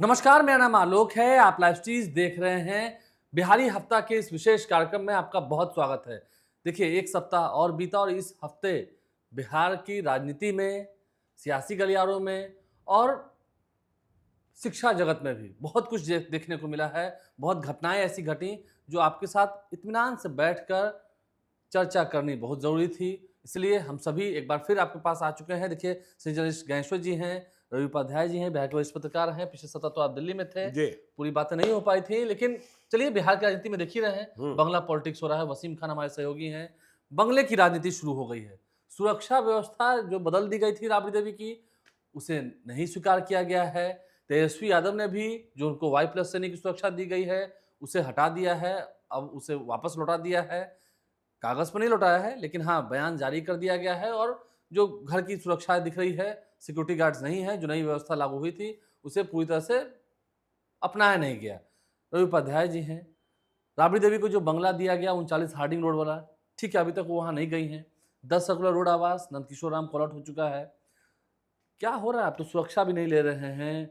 नमस्कार, मेरा नाम आलोक है। आप लाइव स्ट्रीज देख रहे हैं। बिहारी हफ्ता के इस विशेष कार्यक्रम में आपका बहुत स्वागत है। देखिए, एक सप्ताह और बीता और इस हफ्ते बिहार की राजनीति में, सियासी गलियारों में और शिक्षा जगत में भी बहुत कुछ देखने को मिला है। बहुत घटनाएं ऐसी घटी जो आपके साथ इत्मीनान से बैठकर चर्चा करनी बहुत ज़रूरी थी। इसलिए हम सभी एक बार फिर आपके पास आ चुके हैं। देखिए, श्री जर्नलिस्ट ज्ञानेश्वर जी हैं, रवि उपाध्याय जी हैं, बिहार के वरिष्ठ पत्रकार हैं। पिछले सप्ताह तो आप दिल्ली में थे, जी। पूरी बातें नहीं हो पाई थी, लेकिन चलिए बिहार की राजनीति में देख ही रहे हैं। हुँ। बंगला पॉलिटिक्स हो रहा है, वसीम खान हमारे सहयोगी हैं। बंगले की राजनीति शुरू हो गई है। सुरक्षा व्यवस्था जो बदल दी गई थी राबड़ी देवी की, उसे नहीं स्वीकार किया गया है। तेजस्वी यादव ने भी, जो उनको वाई प्लस श्रेणी की सुरक्षा दी गई है, उसे हटा दिया है, अब उसे वापस लौटा दिया है। कागज पर नहीं लौटाया है, लेकिन हाँ, बयान जारी कर दिया गया है और जो घर की सुरक्षा दिख रही है, सिक्योरिटी गार्ड्स नहीं है, जो नई व्यवस्था लागू हुई थी, उसे पूरी तरह से अपनाया नहीं गया। रवि उपाध्याय जी हैं। राबड़ी देवी को जो बंगला दिया गया 39 हार्डिंग रोड वाला, ठीक है, अभी तक वो वहाँ नहीं गई हैं। 10 सर्कुलर रोड आवास नंदकिशोर राम कॉल आउट हो चुका है। क्या हो रहा है? आप तो सुरक्षा भी नहीं ले रहे हैं,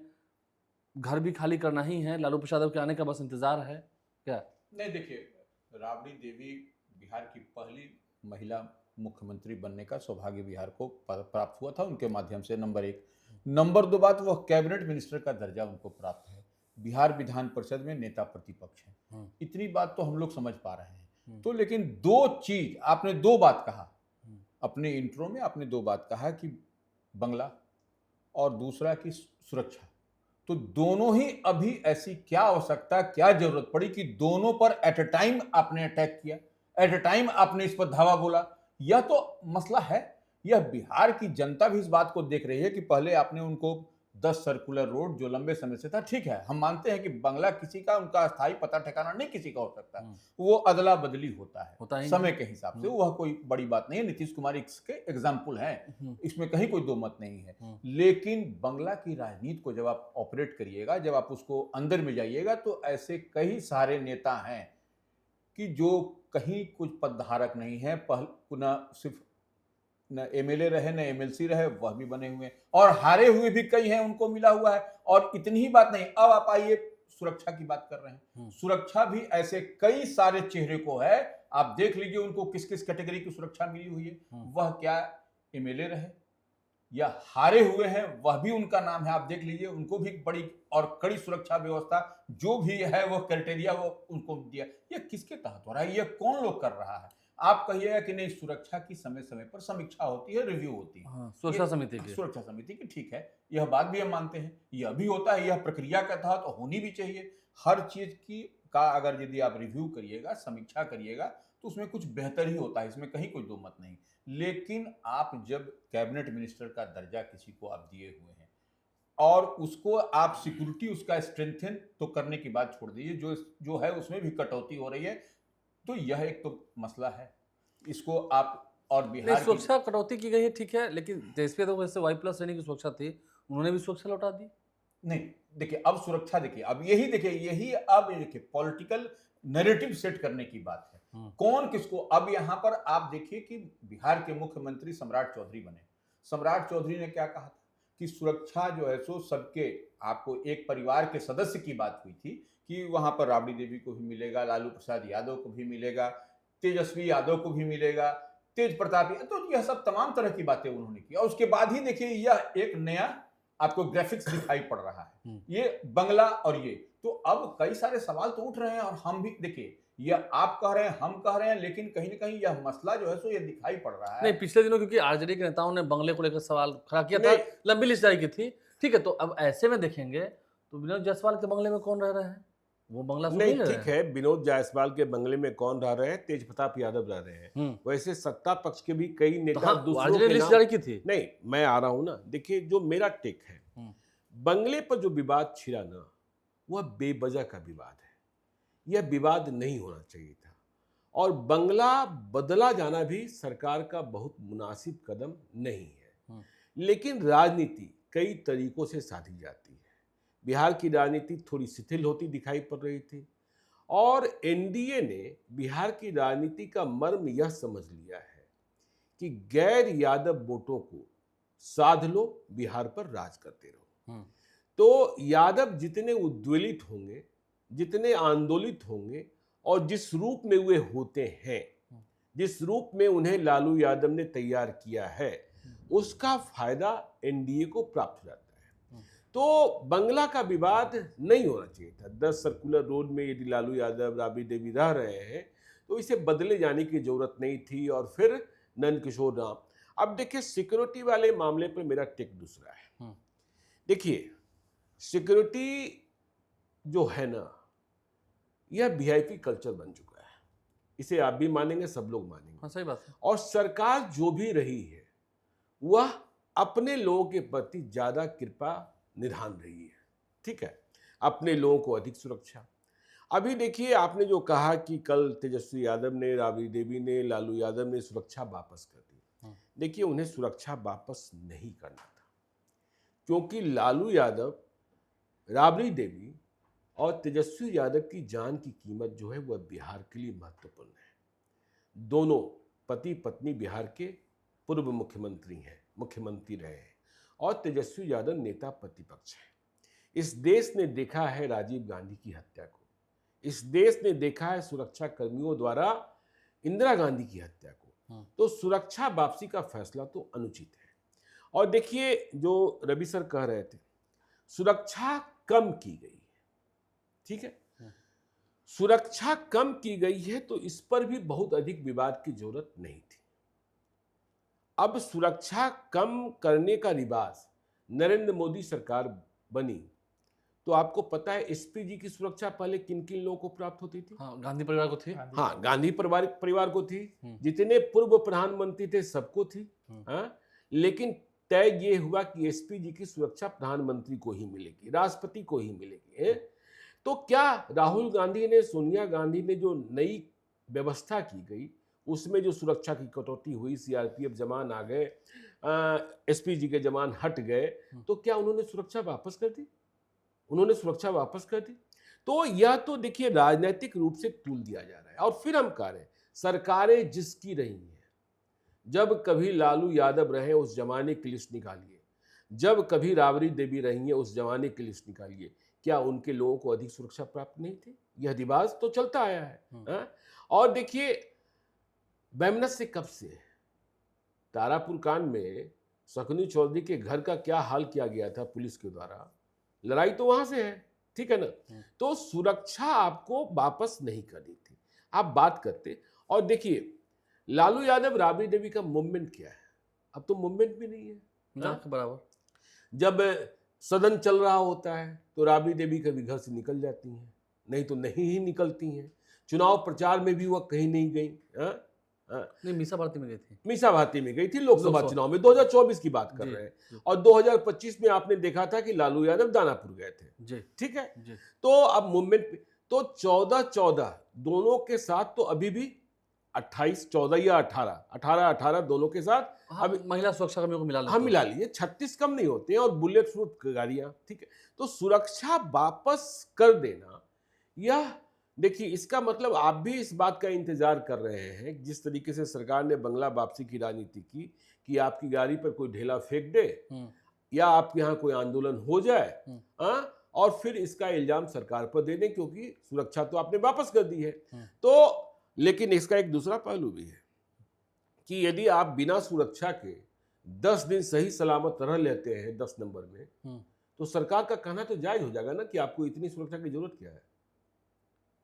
घर भी खाली करना ही है, लालू प्रसाद के आने का बस इंतजार है क्या? नहीं, देखिए, राबड़ी देवी बिहार की पहली महिला मुख्यमंत्री बनने का सौभाग्य बिहार को प्राप्त हुआ था उनके माध्यम से, नंबर एक। नंबर दो बात, वह कैबिनेट मिनिस्टर का दर्जा उनको प्राप्त है। बिहार विधान परिषद में नेता प्रतिपक्ष हैं। इतनी बात तो हम लोग समझ पा रहे हैं। तो लेकिन दो चीज आपने, दो बात कहा अपने इंट्रो में, आपने दो बात कहा कि बंगला और दूसरा की सुरक्षा। तो दोनों ही अभी ऐसी क्या आवश्यकता, क्या जरूरत पड़ी कि दोनों पर एट अ टाइम आपने अटैक किया, एट अ टाइम आपने इस पर धावा बोला? यह तो मसला है। यह बिहार की जनता भी इस बात को देख रही है कि पहले आपने उनको 10 सर्कुलर रोड, जो लंबे समय से था, ठीक है, हम मानते हैं कि बंगला किसी का, उनका स्थायी पता ठिकाना नहीं किसी का हो सकता, वो अदला बदली होता होता है ही समय है। के हिसाब से, वह कोई बड़ी बात नहीं है। नीतीश कुमार इसके एग्जाम्पल हैं, इसमें कहीं कोई दो मत नहीं है। लेकिन बंगला की राजनीति को जब आप ऑपरेट करिएगा, जब आप उसको अंदर में जाइएगा, तो ऐसे कई सारे नेता हैं कि जो कहीं कुछ पदधारक नहीं है, पुनः सिर्फ न एमएलए रहे न एमएलसी रहे, वह भी बने हुए हैं, और हारे हुए भी कई हैं, उनको मिला हुआ है। और इतनी ही बात नहीं, अब आप आइए सुरक्षा की बात कर रहे हैं। सुरक्षा भी ऐसे कई सारे चेहरे को है, आप देख लीजिए उनको किस किस कैटेगरी की सुरक्षा मिली हुई है। वह क्या एमएलए रहे या हारे हुए हैं, वह भी उनका नाम है, आप देख लीजिए, उनको भी बड़ी और कड़ी सुरक्षा व्यवस्था जो भी है, वो क्राइटेरिया वो उनको दिया। ये किसके तहत हो रहा है? ये कौन लोग कर रहा है? आप कहिएगा कि नहीं, सुरक्षा की समय समय पर समीक्षा होती है, रिव्यू होती है। हाँ, सुरक्षा समिति की। सुरक्षा समिति की, ठीक है, यह बात भी हम मानते हैं, यह भी होता है, यह प्रक्रिया के तहत होनी भी चाहिए। हर चीज की का अगर यदि आप रिव्यू करिएगा, समीक्षा करिएगा, तो उसमें कुछ बेहतर ही होता है, इसमें कहीं कोई दो मत नहीं। लेकिन आप जब कैबिनेट मिनिस्टर का दर्जा किसी को आप दिए हुए हैं और उसको आप सिक्योरिटी उसका स्ट्रेंथन तो करने की बात छोड़ दीजिए, जो जो है उसमें भी कटौती हो रही है, तो यह एक तो मसला है। इसको आप, और नहीं, बिहार की, सुरक्षा कटौती की गई है, ठीक है, लेकिन तेजस्वी यादव को जैसे वाई प्लस श्रेणी की सुरक्षा थी, उन्होंने भी सुरक्षा लौटा दी। नहीं, देखिए, अब सुरक्षा, देखिए, अब यही देखिए, यही अब देखिए पॉलिटिकल नैरेटिव सेट करने की बात है। कौन किसको, अब यहां पर आप देखिए कि बिहार के मुख्यमंत्री सम्राट चौधरी बने। सम्राट चौधरी ने क्या कहा था कि सुरक्षा जो है सो सबके, आपको एक परिवार के सदस्य की बात हुई थी कि वहां पर राबड़ी देवी को भी मिलेगा, लालू प्रसाद यादव को भी मिलेगा, तेजस्वी यादव को भी मिलेगा, तेज प्रताप, तो यह सब तमाम तरह की बातें उन्होंने की। और उसके बाद ही देखिए यह एक नया आपको ग्राफिक्स दिखाई पड़ रहा है, ये बंगला और ये। तो अब कई सारे सवाल तो उठ रहे हैं, और हम भी देखिए, ये आप कह रहे हैं, हम कह रहे हैं, लेकिन कहीं ना कहीं यह मसला जो है सो ये दिखाई पड़ रहा है। नहीं, पिछले दिनों क्योंकि आरजेडी के नेताओं ने बंगले को लेकर सवाल खड़ा किया था, नहीं, लंबी लिस्ट जारी की थी, ठीक है, तो अब ऐसे में देखेंगे तो विनोद जायसवाल के बंगले में कौन रह रहे हैं? वो बंगला तो नहीं, नहीं रह रहे ठीक हैं। है, विनोद जायसवाल के बंगले में कौन रह रहे हैं? तेज प्रताप यादव रह रहे हैं। वैसे सत्ता पक्ष के भी कई तो नेता हाँ, दूसरों आरजेडी के ने लिस्ट नाम, जारी की थी। नहीं, मैं आ रहा हूं ना। देखिए, जो मेरा टेक है, बंगले पर जो विवाद छिड़ा ना, वह बेवजह का विवाद है। यह विवाद नहीं होना चाहिए था, और बंगला बदला जाना भी सरकार का बहुत मुनासिब कदम नहीं है। लेकिन राजनीति कई तरीकों से साधी जाती है। बिहार की राजनीति थोड़ी शिथिल होती दिखाई पड़ रही थी, और एनडीए ने बिहार की राजनीति का मर्म यह समझ लिया है कि गैर यादव वोटों को साध लो, बिहार पर राज करते रहो। तो यादव जितने उद्वेलित होंगे, जितने आंदोलित होंगे और जिस रूप में वे होते हैं, जिस रूप में उन्हें लालू यादव ने तैयार किया है, उसका फायदा एनडीए को प्राप्त हो जाता है। तो बंगला का विवाद नहीं होना चाहिए था। 10 सर्कुलर रोड में यदि लालू यादव, राबड़ी देवी रह रहे हैं तो इसे बदले जाने की जरूरत नहीं थी। और फिर नंद किशोर राम। अब देखिए, सिक्योरिटी वाले मामले पर मेरा टेक दूसरा है। देखिए, सिक्योरिटी जो है ना, यह वीआईपी कल्चर बन चुका है। इसे आप भी मानेंगे, सब लोग मानेंगे। हाँ, सही बात है। और सरकार जो भी रही है वह अपने लोगों के प्रति ज्यादा कृपा निधान रही है। ठीक है, अपने लोगों को अधिक सुरक्षा। अभी देखिए, आपने जो कहा कि कल तेजस्वी यादव ने, राबड़ी देवी ने, लालू यादव ने सुरक्षा वापस कर दी। देखिए, उन्हें सुरक्षा वापस नहीं करना था, क्योंकि लालू यादव, राबड़ी देवी और तेजस्वी यादव की जान की कीमत जो है वह बिहार के लिए महत्वपूर्ण है। दोनों पति पत्नी बिहार के पूर्व मुख्यमंत्री हैं, मुख्यमंत्री रहे हैं, और तेजस्वी यादव नेता प्रतिपक्ष हैं। इस देश ने देखा है राजीव गांधी की हत्या को, इस देश ने देखा है सुरक्षा कर्मियों द्वारा इंदिरा गांधी की हत्या को। तो सुरक्षा वापसी का फैसला तो अनुचित है। और देखिए, जो रवि सर कह रहे थे, सुरक्षा कम की गई है। ठीक है, सुरक्षा कम की गई है, तो इस पर भी बहुत अधिक विवाद की जरूरत नहीं थी। अब सुरक्षा कम करने का रिवाज नरेंद्र मोदी सरकार बनी तो आपको पता है एसपीजी की सुरक्षा पहले किन किन लोगों को प्राप्त होती थी? हाँ, गांधी परिवार को थी। हाँ, गांधी परिवार को थी। जितने पूर्व प्रधानमंत्री थे सबको थी। हाँ, लेकिन तय ये हुआ कि एसपीजी की सुरक्षा प्रधानमंत्री को ही मिलेगी, राष्ट्रपति को ही मिलेगी। तो क्या राहुल गांधी ने, सोनिया गांधी ने जो नई व्यवस्था की गई उसमें जो सुरक्षा की कटौती हुई, सीआरपीएफ जवान आ गए, एसपीजी के जवान हट गए, तो क्या उन्होंने सुरक्षा वापस कर दी? उन्होंने सुरक्षा वापस कर दी। तो यह तो देखिए राजनीतिक रूप से तूल दिया जा रहा है। और फिर हम कह रहे हैं, सरकारें जिसकी रही हैं, जब कभी लालू यादव रहे उस जमाने की लिस्ट निकालिए, जब कभी राबड़ी देवी रही है उस जमाने की लिस्ट निकालिए, क्या उनके लोगों को अधिक सुरक्षा प्राप्त नहीं थी? यह रिवाज तो चलता आया है। और देखिए, बैमनस से कब से तारापुर कांड में शकुनी चौधरी के घर का क्या हाल किया गया था पुलिस के द्वारा, लड़ाई तो वहां से है। ठीक है ना? तो सुरक्षा आपको वापस नहीं करनी थी, आप बात करते। और देखिए, लालू यादव, राबड़ी देवी का मूवमेंट क्या है? अब तो मूवमेंट भी नहीं है ना के बराबर। जब सदन चल रहा होता है तो राबड़ी देवी कभी घर से निकल जाती हैं, नहीं तो नहीं ही निकलती हैं। चुनाव प्रचार में भी वह कहीं नहीं गई। नहीं, मीसा भारती में गई थी। मीसा भारती में गई थी लोकसभा चुनाव में, 2024 की बात कर रहे हैं। और 2025 में आपने देखा था कि लालू यादव दानापुर गए थे। ठीक है, तो अब मूवमेंट तो 14-14 दोनों के साथ, तो अभी भी 28, 14 या 18 दोनों के साथ। हाँ, अब महिला सुरक्षा कर्मियों को मिला लेते, हम मिला लिए, 36 कम नहीं होते हैं, और बुलेट प्रूफ गाड़ियां। ठीक है, तो सुरक्षा वापस कर देना, यह देखिए, इसका मतलब आप भी इस बात का इंतजार कर रहे हैं, जिस तरीके से सरकार ने बंगला वापसी की राजनीति की कि आपकी गाड़ी पर कोई ढेला फेंक दे या आपके यहाँ कोई आंदोलन हो जाए, और फिर इसका इल्जाम सरकार पर दे दें, क्योंकि सुरक्षा तो आपने वापस कर दी है। तो लेकिन इसका एक दूसरा पहलू भी है कि यदि आप बिना सुरक्षा के 10 दिन सही सलामत रह लेते हैं 10 नंबर में, तो सरकार का कहना तो जायज हो जाएगा ना कि आपको इतनी सुरक्षा की जरूरत क्या है।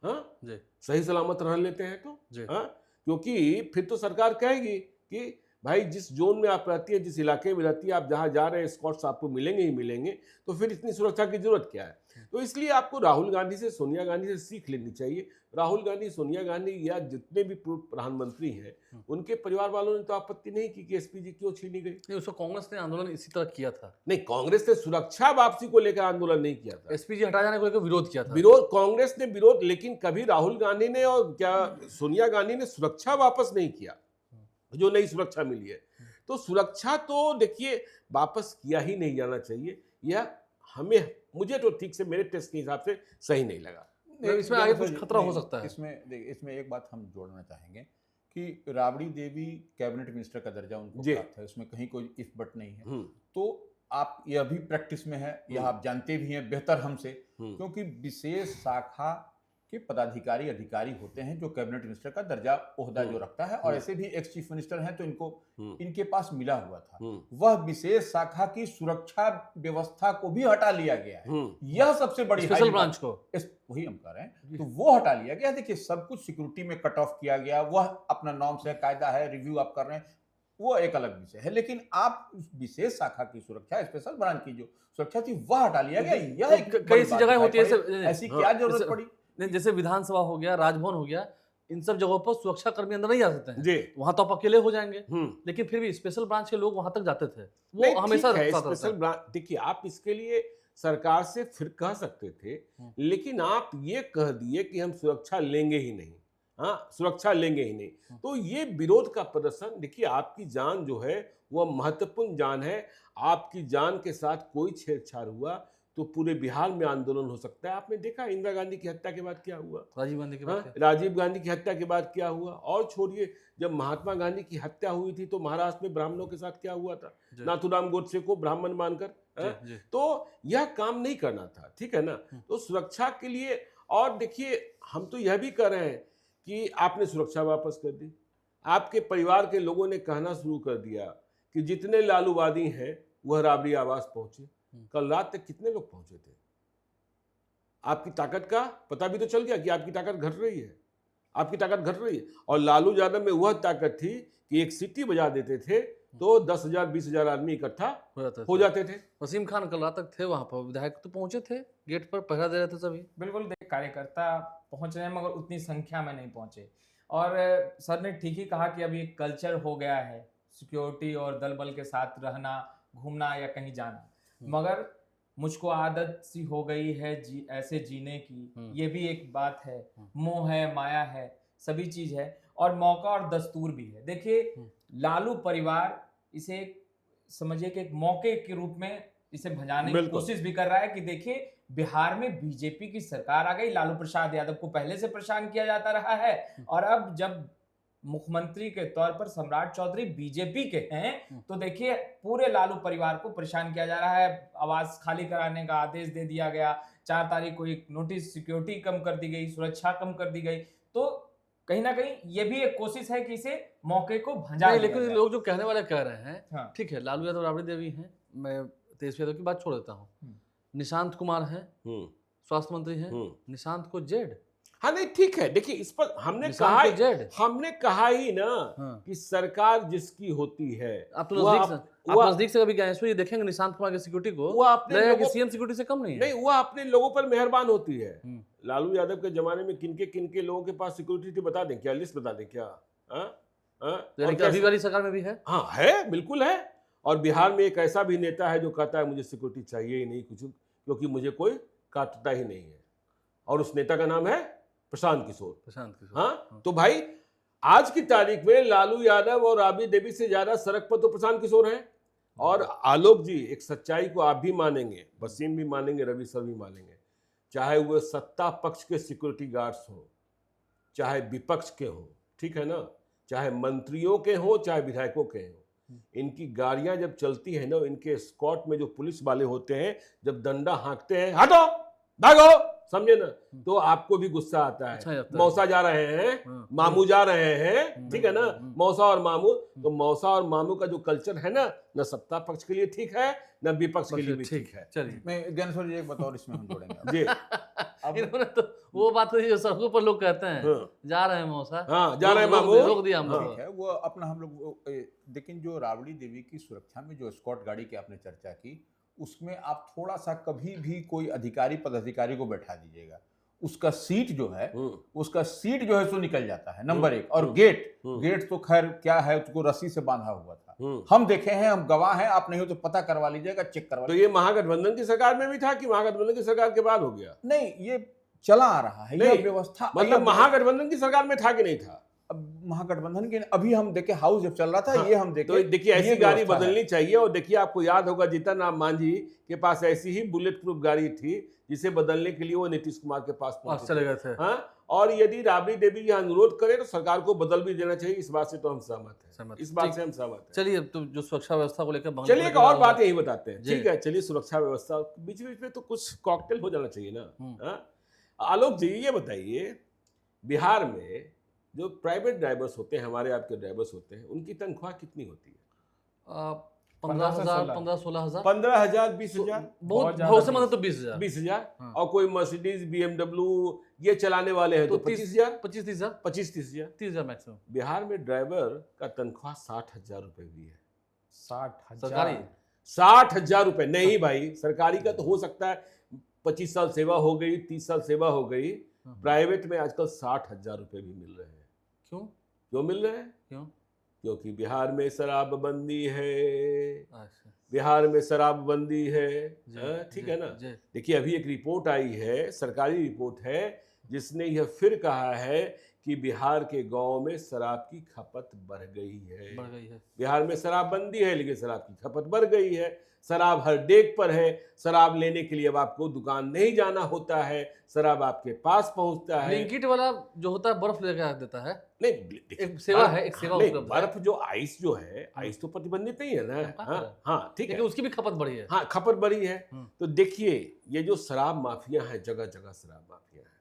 हाँ, सही सलामत रह लेते हैं तो, हाँ, क्योंकि फिर तो सरकार कहेगी कि भाई जिस जोन में आप रहती है, जिस इलाके में रहती है, आप जहां जा रहे हैं स्कॉट्स आपको मिलेंगे ही मिलेंगे, तो फिर इतनी सुरक्षा की जरूरत क्या है। तो इसलिए आपको राहुल गांधी से, सोनिया गांधी से सीख लेनी चाहिए। राहुल गांधी, सोनिया गांधी या जितने भी पूर्व प्रधानमंत्री हैं, उनके परिवार वालों ने तो आपत्ति नहीं की कि एसपीजी क्यों छीनी गई। नहीं, उसको कांग्रेस ने आंदोलन इसी तरह किया था। नहीं, कांग्रेस ने सुरक्षा वापसी को लेकर आंदोलन नहीं किया था, एसपीजी हटा जाने को लेकर विरोध किया था। विरोध कांग्रेस ने विरोध, लेकिन कभी राहुल गांधी ने और क्या सोनिया गांधी ने सुरक्षा वापस नहीं किया, जो नई सुरक्षा मिली है। तो सुरक्षा तो देखिए वापस किया ही नहीं जाना चाहिए। यह हमें, मुझे तो ठीक से, मेरे टेस्ट के हिसाब से सही नहीं लगा। इसमें आगे कुछ खतरा हो सकता है। इसमें एक बात हम जोड़ना चाहेंगे कि राबड़ी देवी कैबिनेट मिनिस्टर का दर्जा उनको प्राप्त है, उसमें कहीं कोई इफ बट नहीं है। तो आप यह भी प्रैक्टिस में है, यह आप जानते भी हैं बेहतर हमसे, क्योंकि विशेष शाखा के पदाधिकारी अधिकारी होते हैं जो कैबिनेट मिनिस्टर का दर्जा ओहदा जो रखता है, और ऐसे भी एक्स चीफ मिनिस्टर हैं तो इनको इनके पास मिला हुआ था। वह विशेष शाखा की सुरक्षा व्यवस्था को भी हटा लिया गया है। यह सबसे बड़ी स्पेशल ब्रांच को वही हम कह रहे हैं, तो वो हटा लिया गया। देखिए सब कुछ सिक्योरिटी में कट ऑफ किया गया, वह अपना नॉर्म्स है, कायदा है, रिव्यू आप कर रहे हैं, वो एक अलग विषय है। लेकिन आप विशेष शाखा की सुरक्षा, स्पेशल ब्रांच की जो सुरक्षा थी वह हटा लिया गया। यह कई सी जगह होती है ऐसी क्या जरूरत पड़ी? नहीं, जैसे विधानसभा हो गया, राजभवन हो गया, इन सब जगहों पर सुरक्षा कर्मी अंदर नहीं आ सकते हैं जी। वहां तो आप अकेले हो जाएंगे, लेकिन फिर भी स्पेशल ब्रांच के लोग वहां तक जाते थे। वो हमेशा स्पेशल ब्रांच, देखिए आप इसके लिए सरकार से फिर कह सकते थे, लेकिन आप ये कह दिए कि हम सुरक्षा लेंगे ही नहीं। हाँ, सुरक्षा लेंगे ही नहीं, तो ये विरोध का प्रदर्शन, देखिए आपकी जान जो है वह महत्वपूर्ण जान है। आपकी जान के साथ कोई छेड़छाड़ हुआ तो पूरे बिहार में आंदोलन हो सकता है। आपने देखा इंदिरा गांधी की हत्या के बाद क्या हुआ, राजीव गांधी के बाद राजीव गांधी की हत्या के बाद क्या हुआ, और छोड़िए जब महात्मा गांधी की हत्या हुई थी तो महाराष्ट्र में ब्राह्मणों के साथ क्या हुआ था, नाथुराम गोडसे को ब्राह्मण मानकर। तो यह काम नहीं करना था, ठीक है ना। तो सुरक्षा के लिए, और देखिए हम तो यह भी कर रहे हैं कि आपने सुरक्षा वापस कर दी। आपके परिवार के लोगों ने कहना शुरू कर दिया कि जितने लालूवादी हैं वह राबड़ी आवास पहुंचे। कल रात तक कितने लोग पहुंचे थे? आपकी ताकत का पता भी तो चल गया कि आपकी ताकत घट रही है, आपकी ताकत घट रही है। और लालू यादव में वह ताकत थी कि एक सीटी बजा देते थे तो 10,000 20,000 आदमी इकट्ठा हो जाते थे। वसीम खान कल रात तक थे वहां पर, विधायक तो पहुंचे थे, गेट पर पहरा दे रहे थे सभी। बिल्कुल, कार्यकर्ता पहुंच रहे हैं मगर उतनी संख्या में नहीं पहुंचे। और सर ने ठीक ही कहा कि अभी एक कल्चर हो गया है सिक्योरिटी और दल बल के साथ रहना, घूमना या कहीं जाना, मगर मुझको आदत सी हो गई है ऐसे जीने की। ये भी एक बात है, मोह है, माया है, सभी चीज है, और मौका और दस्तूर भी है। देखिए लालू परिवार इसे समझिए कि एक मौके के रूप में इसे भजाने की कोशिश भी कर रहा है कि देखिए बिहार में बीजेपी की सरकार आ गई, लालू प्रसाद यादव को पहले से परेशान किया जाता रहा है, और अब जब मुख्यमंत्री के तौर पर सम्राट चौधरी बीजेपी के हैं तो देखिए पूरे लालू परिवार को परेशान किया जा रहा है। आवास खाली कराने का आदेश दे दिया गया, 4 तारीख को एक नोटिस, सिक्योरिटी कम कर दी गई, सुरक्षा कम कर दी गई। तो कहीं ना कहीं ये भी एक कोशिश है कि इसे मौके को भंजा। लेकिन लोग जो कहने वाले कह रहे हैं, ठीक है, लालू यादव, राबड़ी देवी हैं, मैं तेजस्वी यादव की बात छोड़ देता हूँ, निशांत कुमार हैं, स्वास्थ्य मंत्री हैं, निशांत को जेड। हाँ नहीं ठीक है, देखिए इस पर हमने कहा ही ना कि सरकार जिसकी होती है, आप नजदीक से कभी गए देखेंगे निशांत कुमार की सिक्योरिटी को, वो अपने सीएम सिक्योरिटी से कम नहीं है। नहीं, वो अपने लोगों पर मेहरबान होती है। लालू यादव के जमाने में किनके लोगों के पास सिक्योरिटी थी बता दें क्या, लिस्ट बता दें क्या? अभी वाली सरकार में भी है। हाँ है, बिल्कुल है। और बिहार में एक ऐसा भी नेता है जो कहता है मुझे सिक्योरिटी चाहिए ही नहीं कुछ, क्योंकि मुझे कोई काटता ही नहीं है, और उस नेता का नाम है प्रशांत किशोर। हाँ, तो भाई आज की तारीख में लालू यादव और राबड़ी देवी से ज्यादा सड़क पर तो प्रशांत किशोर हैं। और आलोक जी, एक सच्चाई को आप भी मानेंगे, वसीम भी मानेंगे, रवि सर भी मानेंगे, चाहे वो सत्ता पक्ष के सिक्योरिटी गार्ड्स हो, चाहे विपक्ष के हो, ठीक है ना, चाहे मंत्रियों के हो, चाहे विधायकों के हो, इनकी गाड़ियां जब चलती है ना, इनके स्कॉट में जो पुलिस वाले होते हैं, जब डंडा हाँकते हैं, हटो भागो, समझे ना, तो आपको भी गुस्सा आता है। अच्छा, मौसा जा रहे हैं, मामू जा रहे हैं, ठीक है ना, मौसा और मामू। तो मौसा और मामू का जो कल्चर है ना सत्ता पक्ष के लिए ठीक है, न विपक्ष के लिए भी ठीक है। चलिए मैं ज्ञानेश्वर जी एक बतौर इसमें हम जोड़ेंगे जी। इन्होंने तो वो बात जो सड़कों पर लोग कहते हैं, जा रहे हैं मौसा, हाँ जा रहे हैं मामू, रोक दिया हम लोग, ठीक है, वो अपना हम लोग। लेकिन जो राबड़ी देवी की सुरक्षा में जो स्कॉट गाड़ी की आपने चर्चा की, उसमें आप थोड़ा सा कभी भी कोई अधिकारी पदाधिकारी को बैठा दीजिएगा, उसका सीट जो है सो निकल जाता है, नंबर 1। और गेट तो खैर क्या है, उसको रस्सी से बांधा हुआ था, हम देखे हैं, हम गवाह हैं, आप नहीं हो तो पता करवा लीजिएगा, चेक करवा। तो ये महागठबंधन की सरकार में भी था कि महागठबंधन की सरकार के बाद हो गया? नहीं, ये चला आ रहा है, ये व्यवस्था। मतलब महागठबंधन की सरकार में था कि नहीं था? अब महागठबंधन के अभी हम देखे हाउस जब चल रहा था, हाँ, ये हम देखे तो देखिए ऐसी ये गाड़ी व्यवस्था है। बदलनी चाहिए। और देखिए आपको याद होगा जीतन राम मांझी के पास ऐसी ही बुलेट प्रूफ गाड़ी थी जिसे बदलने के लिए वो नीतीश कुमार के पास पहुंचे चले गए थे। हाँ, और यदि राबड़ी देवी यह अनुरोध करे तो सरकार को बदल भी देना चाहिए। इस बात से तो हम सहमत हैं, इस बात से हम सहमत हैं। चलिए, तो जो सुरक्षा व्यवस्था को लेकर चलिए एक और बात यही बताते हैं। जी। ठीक है, चलिए सुरक्षा व्यवस्था बीच बीच में तो कुछ कॉकटेल हो जाना चाहिए ना। हाँ? आलोक जी ये बताइए, बिहार में जो प्राइवेट ड्राइवर्स होते हैं, हमारे आपके ड्राइवर्स होते हैं, उनकी तनख्वाह कितनी होती है? 15,000, 15-16,000, 15,000 20,000 बहुत ज्यादा भरोसेमंद है तो 20,000, 20,000। हाँ। और कोई मर्सिडीज BMW ये चलाने वाले हैं तो 25,000, 25-30,000, 25-30,000। 30,000 मैक्सिमम। बिहार में ड्राइवर का तनख्वाह 60,000 रुपए भी है। 60,000 सरकारी 60,000 रुपए नहीं भाई, सरकारी का तो हो सकता है 25 साल सेवा हो गई, 30 साल सेवा हो गई। प्राइवेट में आजकल 60,000 रुपए भी मिल रहे हैं। क्यों? क्यों मिल रहे हैं? क्यों? क्योंकि बिहार में शराबबंदी है, अच्छा, बिहार में शराबबंदी है। जी, ठीक जी, है ना। जी। देखिए अभी एक रिपोर्ट आई है, सरकारी रिपोर्ट है, जिसने यह फिर कहा है कि बिहार के गांव में शराब की खपत बढ़ गई है। बढ़ गई है। बिहार में शराबबंदी है लेकिन शराब की खपत बढ़ गई है। शराब हर डेग पर है। शराब लेने के लिए अब आपको दुकान नहीं जाना होता है, शराब आपके पास पहुंचता है। ब्लिंकिट वाला जो होता है बर्फ लेकर आ देता है। नहीं देखिए, एक सेवा है, एक सेवा नहीं, उपलब्ध है। बर्फ जो आइस जो है, आइस तो प्रतिबंधित नहीं है ना। कहाँ हाँ पर है? हाँ ठीक है, लेकिन उसकी भी खपत बढ़ी है। हाँ खपत बढ़ी है। हम्म। तो देखिए ये जो शराब माफिया है, जगह जगह शराब माफिया है।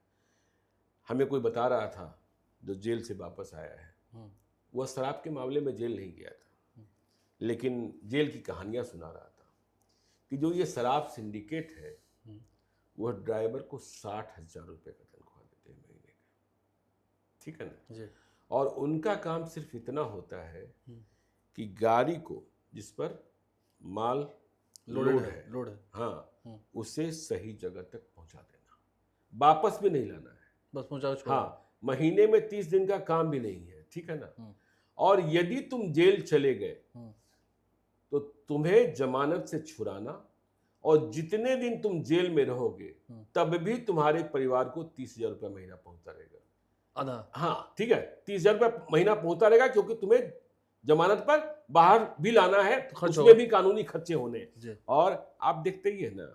हमें कोई बता रहा था जो जेल से वापस आया है, वह शराब के मामले में जेल नहीं गया था, लेकिन जेल की कहानियां सुना रहा था कि जो ये शराब सिंडिकेट है वह ड्राइवर को 60,000 रुपए का तनख्वाह देते हैं महीने का। ठीक है ना जी। और उनका काम सिर्फ इतना होता है कि गाड़ी को जिस पर माल लोड है, हाँ, उसे सही जगह तक पहुंचा देना, वापस भी नहीं लाना है, बस पहुंचाओ छोड़ो। हाँ, महीने में 30 दिन का काम भी नहीं है। ठीक है ना। और यदि तुम जेल चले गए तो तुम्हें जमानत से छुड़ाना और जितने दिन तुम जेल में रहोगे तब भी तुम्हारे परिवार को 30,000 रुपये महीना पहुंचता रहेगा। आधा। हाँ ठीक है, 30,000 रुपये महीना पहुंचता रहेगा, क्योंकि तुम्हें जमानत पर बाहर भी लाना है, खर्च उसमें होगा। भी कानूनी खर्चे होने। जी। और आप देखते ही है ना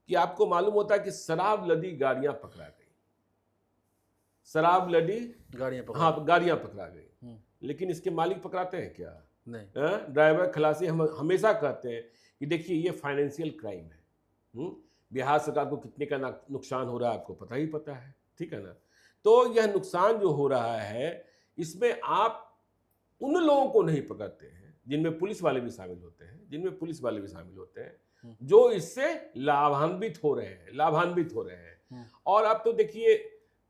कि आपको मालूम होता है कि शराब लदी गाड़ियां पकड़ा गई, शराब लदी गाड़ियां पकड़। हाँ गाड़ियां पकड़ा गई, लेकिन इसके मालिक पकड़ाते हैं क्या? नहीं। ड्राइवर खलासी हम हमेशा कहते हैं कि देखिए ये फाइनेंशियल क्राइम है। बिहार सरकार को कितने का नुकसान हो रहा है आपको पता ही पता है। ठीक है ना। तो यह नुकसान जो हो रहा है इसमें आप उन लोगों को नहीं पकड़ते हैं जिनमें पुलिस वाले भी शामिल होते हैं, जो इससे लाभान्वित हो रहे हैं। और अब तो देखिए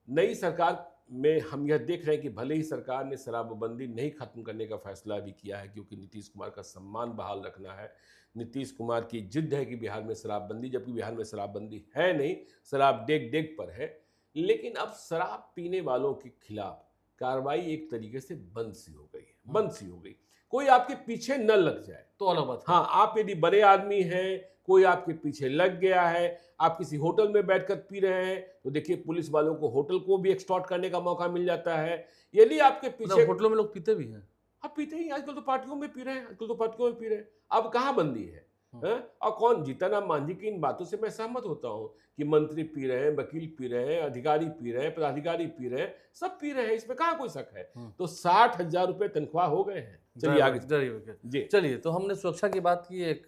नई सरकार में हम यह देख रहे हैं कि भले ही सरकार ने शराबबंदी नहीं खत्म करने का फैसला भी किया है, क्योंकि नीतीश कुमार का सम्मान बहाल रखना है, नीतीश कुमार की जिद है कि बिहार में शराबबंदी, जबकि बिहार में शराबबंदी है नहीं, शराब डेग डेग पर है। लेकिन अब शराब पीने वालों के खिलाफ कार्रवाई एक तरीके से बंद सी हो गई। कोई आपके पीछे न लग जाए तो अलग बात है। हाँ, आप यदि बड़े आदमी हैं, कोई आपके पीछे लग गया है, आप किसी होटल में बैठकर पी रहे हैं, तो देखिए पुलिस वालों को होटल को भी एक्सटॉर्ट करने का मौका मिल जाता है। यदि आपके पीछे होटलों में लोग पीते भी हैं। हाँ पीते ही, आजकल तो पार्टियों में पी रहे हैं, अब कहाँ बंदी है? और कौन? जीतन राम मांझी की इन बातों से मैं सहमत होता हूँ कि मंत्री पी रहे हैं, वकील पी रहे हैं, अधिकारी पी रहे हैं, पदाधिकारी पी रहे हैं, सब पी रहे हैं, इसमें कहाँ कोई शक है। तो 60,000 रुपए तनख्वाह हो गए हैं। चलिए आगे जी। चलिए, तो हमने सुरक्षा की बात की, एक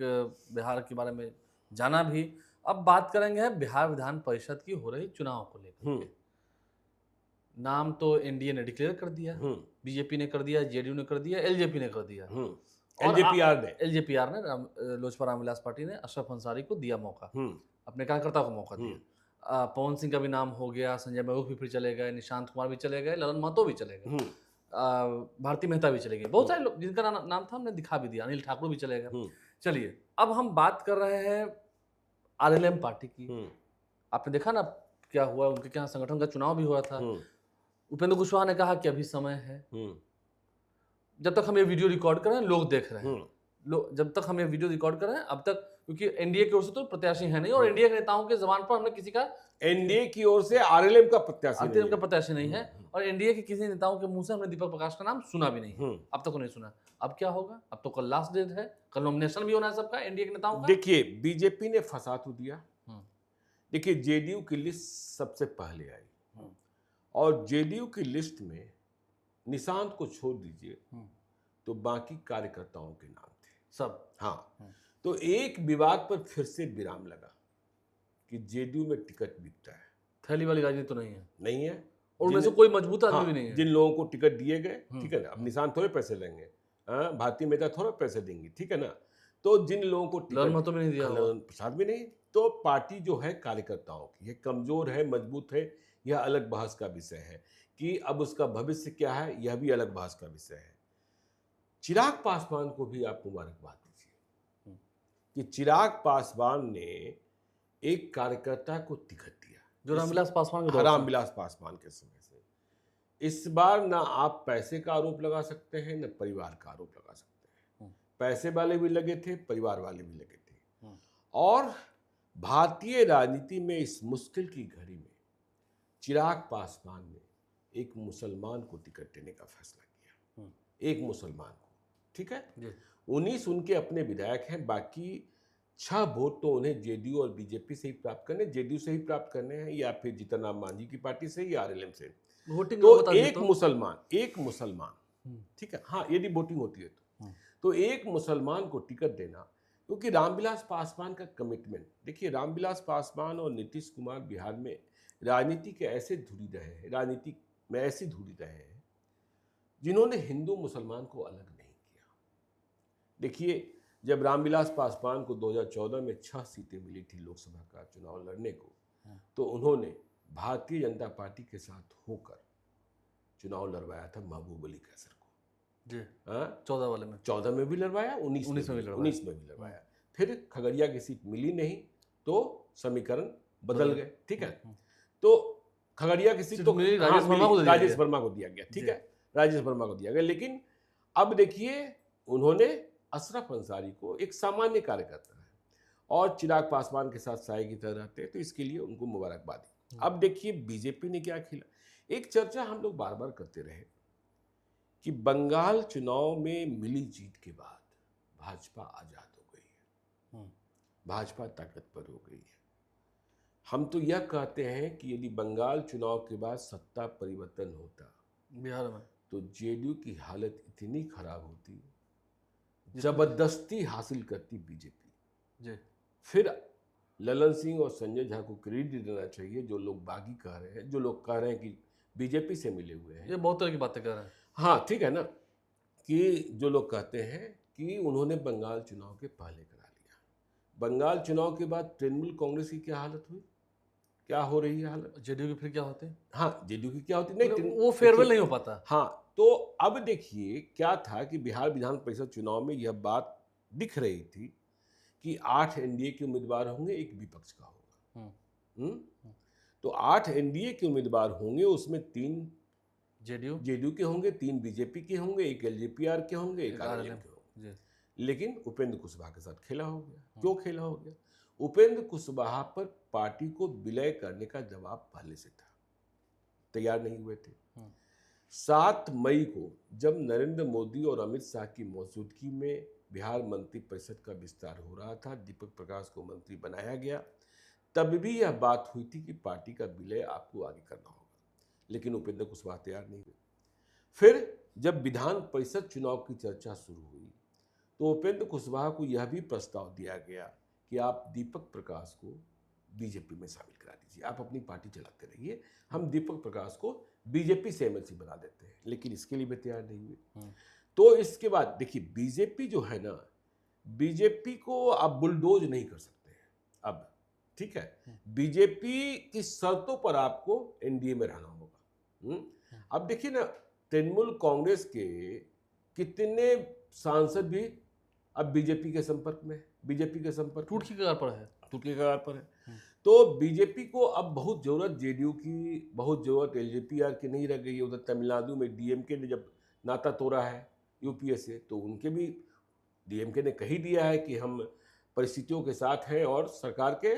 बिहार के बारे में जाना भी। अब बात करेंगे बिहार विधान परिषद की हो रही चुनाव को लेकर। नाम तो एनडीए ने डिक्लेयर कर दिया, बीजेपी ने कर दिया, जेडीयू ने कर दिया, एलजेपी ने कर दिया, एलजेपीआर ने लोजपा रामविलास पार्टी ने अशरफ अंसारी को दिया मौका, अपने कार्यकर्ता को मौका दिया। पवन सिंह का भी नाम हो गया, संजय महबूब भी फिर चले गए, निशांत कुमार भी चले गए, ललन महतो भी चले गए, भारती मेहता भी चले गए, बहुत सारे लोग जिनका नाम था हमने दिखा भी दिया, अनिल ठाकुर भी चले गए। चलिए, अब हम बात कर रहे हैं आरएलएम पार्टी की। आपने देखा ना क्या हुआ, उनके यहाँ संगठन का चुनाव भी हुआ था। उपेंद्र कुशवाहा ने कहा कि अभी समय है, जब तक हम ये वीडियो रिकॉर्ड कर रहे हैं लोग देख रहे हैं, जब तक हम ये वीडियो रिकॉर्ड कर रहे हैं अब तक, क्योंकि एनडीए की ओर से तो प्रत्याशी है नहीं और एनडीए के नेताओं के जबान पर हमने किसी का एनडीए की ओर से आरएलएम का प्रत्याशी नहीं अंतरिम का है। प्रत्याशी नहीं है और एनडीए के किसी नेताओं के मुंह से हमने दीपक प्रकाश का नाम सुना भी नहीं है, अब तक नहीं सुना। अब क्या होगा? अब तो कल लास्ट डेट है, कल नॉमिनेशन भी होना है सबका, एनडीए के नेताओं का। देखिए बीजेपी ने फंसा तो दिया। हम्म, देखिए जेडीयू की लिस्ट सबसे पहले आई हम्म, और जेडीयू की लिस्ट में निशांत को छोड़ दीजिए हम्म, तो बाकी कार्यकर्ताओं के नाम थे सब। हाँ, तो एक विवाद पर फिर से विराम लगा कि जेडीयू में टिकट बिकता है, थैली वाली राजनीति तो नहीं है नहीं है और उनमें से जिन- कोई मजबूत आदमी हाँ, भी नहीं है। जिन लोगों को टिकट दिए गए, हम्म, ठीक है ना, अब निशांत थोड़े पैसे लेंगे, हाँ, भारतीय मेहता थोड़ा पैसे देंगे, ठीक है ना, तो जिन लोगों को ललन महतो भी नहीं दिया होगा। ललन प्रसाद भी नहीं, तो पार्टी जो है कार्यकर्ताओं की है, कमजोर है मजबूत है, यह अलग बहस का विषय है कि अब उसका भविष्य क्या है, यह भी अलग बहस का विषय है। चिराग पासवान को भी आप मुबारकबाद दीजिए कि चिराग पासवान ने एक कार्यकर्ता को टिकट दिया जो रामविलास पासवान के दौर से। रामविलास पासवान के समय से। इस बार ना आप पैसे का आरोप लगा सकते हैं न परिवार का आरोप लगा सकते हैं। पैसे वाले भी लगे थे, परिवार वाले भी लगे थे। और भारतीय राजनीति में इस मुश्किल की घड़ी में चिराग पासवान ने एक मुसलमान को टिकट देने का फैसला किया, एक मुसलमान को, ठीक है। 19 उनके अपने विधायक हैं, बाकी 6 वोट तो उन्हें जेडीयू और बीजेपी से ही प्राप्त करने, जेडीयू से ही प्राप्त करने हैं या फिर जीतन राम मांझी की पार्टी से या आरएलएम से। वोटिंग तो बता दीजिए एक मुसलमान, ठीक है, हाँ, यदि वोटिंग होती है तो एक मुसलमान को टिकट देना, क्योंकि रामविलास पासवान का कमिटमेंट, देखिए रामविलास पासवान और नीतीश कुमार बिहार में राजनीति के ऐसे धुरी रहे हैं, राजनीति में ऐसी धुरी रहे हैं जिन्होंने हिंदू मुसलमान को अलग नहीं किया। देखिए जब रामविलास पासवान को 2014 में 6 सीटें मिली थी लोकसभा का चुनाव लड़ने को, तो उन्होंने भारतीय जनता पार्टी के साथ होकर चुनाव लड़वाया था महबूब अली कैसर को जी, हाँ, 14 वाले में, 14 में भी लड़वाया, 19 में भी लड़वाया। फिर खगड़िया की सीट मिली नहीं तो समीकरण बदल गए, ठीक है। तो खगड़िया की सीट तो मिली, राजेश वर्मा को दे दिया राजेश गया। वर्मा को दिया गया, ठीक है, राजेश वर्मा को दिया गया। लेकिन अब देखिए उन्होंने अशरफ अंसारी को, एक सामान्य कार्यकर्ता है और चिराग पासवान के साथ साए की तरह रहते हैं, तो इसके लिए उनको मुबारकबाद। अब देखिए बीजेपी ने क्या खेला। एक चर्चा हम लोग बार बार करते रहे कि बंगाल चुनाव में मिली जीत के बाद भाजपा आजाद हो गई है, भाजपा ताकतवर हो गई है। हम तो यह कहते हैं कि यदि बंगाल चुनाव के बाद सत्ता परिवर्तन होता बिहार में, तो जेडीयू की हालत इतनी खराब होती, जबरदस्ती हासिल करती बीजेपी। जी, फिर ललन सिंह और संजय झा को क्रेडिट देना चाहिए, जो लोग बागी कह रहे हैं, जो लोग कह रहे हैं कि बीजेपी से मिले हुए हैं। ये बहुत तरह की बातें कर रहे हैं। हाँ ठीक है ना, कि जो लोग कहते हैं कि उन्होंने बंगाल चुनाव के पहले करा लिया। बंगाल चुनाव के बाद तृणमूल कांग्रेस की क्या हालत हुई, क्या हो रही है हालत? जेडीयू की फिर क्या होते हैं? हाँ जेडीयू की क्या होती, नहीं वो फेयरवेल नहीं हो पाता। हाँ, तो अब देखिए क्या था कि बिहार विधान परिषद चुनाव में यह बात दिख रही थी कि 8 एनडीए के उम्मीदवार होंगे, एक विपक्ष का होगा। तो 8 एनडीए के उम्मीदवार होंगे, उसमें 3 जेडीयू के होंगे, 3 बीजेपी के होंगे, एक एलजेपीआर के होंगे, एक आरएलएम के होंगे। लेकिन उपेंद्र कुशवाहा के साथ खेला हो गया। क्यों खेला हो गया? उपेंद्र कुशवाहा पर पार्टी को विलय करने का जवाब पहले से था, तैयार नहीं हुए थे। 7 मई को जब नरेंद्र मोदी और अमित शाह की मौजूदगी में बिहार मंत्रिपरिषद का विस्तार हो रहा था, दीपक प्रकाश को मंत्री बनाया गया, तब भी यह बात हुई थी कि पार्टी का विलय आपको आगे करना होगा, लेकिन उपेंद्र कुशवाहा तैयार नहीं हुए। फिर जब विधान परिषद चुनाव की चर्चा शुरू हुई तो उपेंद्र कुशवाहा को यह भी प्रस्ताव दिया गया कि आप दीपक प्रकाश को बीजेपी में शामिल करा दीजिए, आप अपनी पार्टी चलाते रहिए, हम दीपक प्रकाश को बीजेपी से एमएलसी बना देते हैं, लेकिन इसके लिए भी तैयार नहीं हुए। तो इसके बाद देखिए बीजेपी जो है ना, बीजेपी को आप बुलडोज नहीं कर सकते हैं अब, ठीक है। बीजेपी की शर्तों पर आपको एनडीए में रहना होगा। अब देखिए ना, तृणमूल कांग्रेस के कितने सांसद भी अब बीजेपी के संपर्क में, बीजेपी के संपर्क टूट की कगार पर है, टूट की कगार पर है। तो बीजेपी को अब बहुत जरूरत जेडीयू की, बहुत जरूरत एलजेपीआर की नहीं रह गई है। उधर तमिलनाडु में डीएमके ने जब नाता तोड़ा है यूपीए से, तो उनके भी डीएमके ने कही दिया है कि हम परिस्थितियों के साथ हैं और सरकार के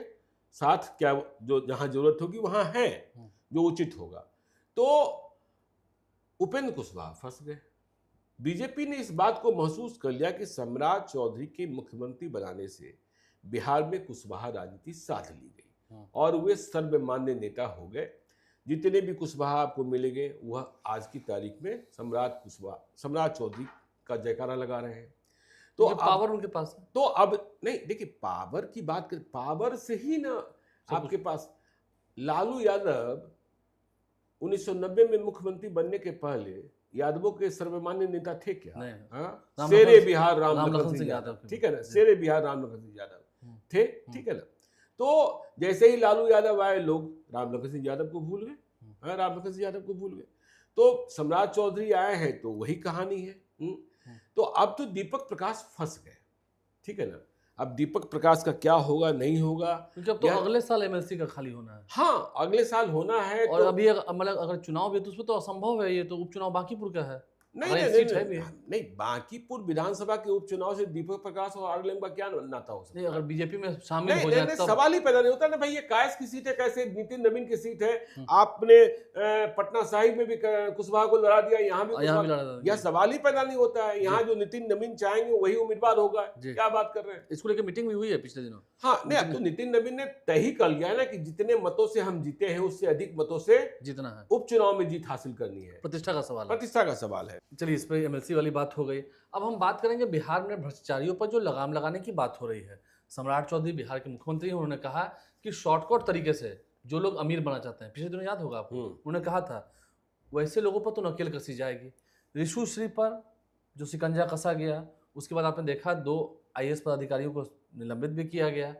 साथ क्या जो जहां जरूरत होगी वहां है, जो उचित होगा। तो उपेंद्र कुशवाहा फंस गए। बीजेपी ने इस बात को महसूस कर लिया कि सम्राट चौधरी के मुख्यमंत्री बनाने से बिहार में कुशवाहा राजनीति साध ली गई और वे सर्वमान्य नेता हो गए। जितने भी कुशवाहा आपको मिलेंगे वह आज की तारीख में सम्राट चौधरी का जयकारा लगा रहे हैं। तो पावर उनके पास है। तो अब नहीं, देखिए पावर की बात करें, पावर से ही ना आपके पास लालू यादव 1990 में मुख्यमंत्री बनने के पहले यादवों के सर्वमान्य नेता थे क्या? हाँ, शेरे बिहार राम लखन सिंह यादव, ठीक है ना, शेरे बिहार राम लखन सिंह यादव थे, ठीक है ना। तो जैसे ही लालू यादव आए लोग राम लखन सिंह यादव को भूल गए, राम लखन सिंह यादव को भूल गए। तो सम्राट चौधरी आए हैं तो वही कहानी है। तो अब तो दीपक प्रकाश फंस गए, ठीक है ना। अब दीपक प्रकाश का क्या होगा नहीं होगा, क्योंकि अब तो अगले साल एमएलसी का खाली होना है। हाँ, अगले साल होना है। और अभी मतलब अगर चुनाव भी है तो उसमें तो असंभव है, ये तो उपचुनाव बांकीपुर का है। नहीं, बांकीपुर विधानसभा के उपचुनाव से दीपक प्रकाश और आरएलएम का क्या नाता हो सकता है? नहीं, अगर बीजेपी में शामिल हो जाए तब सवाल ही पैदा नहीं होता ना भाई। ये कायस की सीट है, कैसे नितिन नवीन की सीट है, आपने पटना साहिब में भी कुशवाहा को लड़ा दिया, यहाँ भी लड़ा, यह सवाल ही पैदा नहीं होता है। यहाँ जो नितिन नवीन चाहेंगे वही उम्मीदवार होगा। क्या बात कर रहे हैं? इसको लेकर मीटिंग भी हुई है पिछले दिनों। हाँ, नहीं, अब तो नितिन नवीन ने तय ही कर लिया है ना कि जितने मतों से हम जीते हैं उससे अधिक मतों से जीतना है, उपचुनाव में जीत हासिल करनी है। प्रतिष्ठा का सवाल है, प्रतिष्ठा का सवाल है। चलिए, इस पर एमएलसी वाली बात हो गई। अब हम बात करेंगे बिहार में भ्रष्टाचारियों पर जो लगाम लगाने की बात हो रही है। सम्राट चौधरी बिहार के मुख्यमंत्री हैं, उन्होंने कहा कि शॉर्टकट तरीके से जो लोग अमीर बना चाहते हैं, पिछले दिनों याद होगा आपको, उन्होंने कहा था वैसे लोगों पर तो नकेल कसी जाएगी। ऋषु श्री पर जो शिकंजा कसा गया, उसके बाद आपने देखा 2 आईएएस पदाधिकारियों को निलंबित भी किया गया।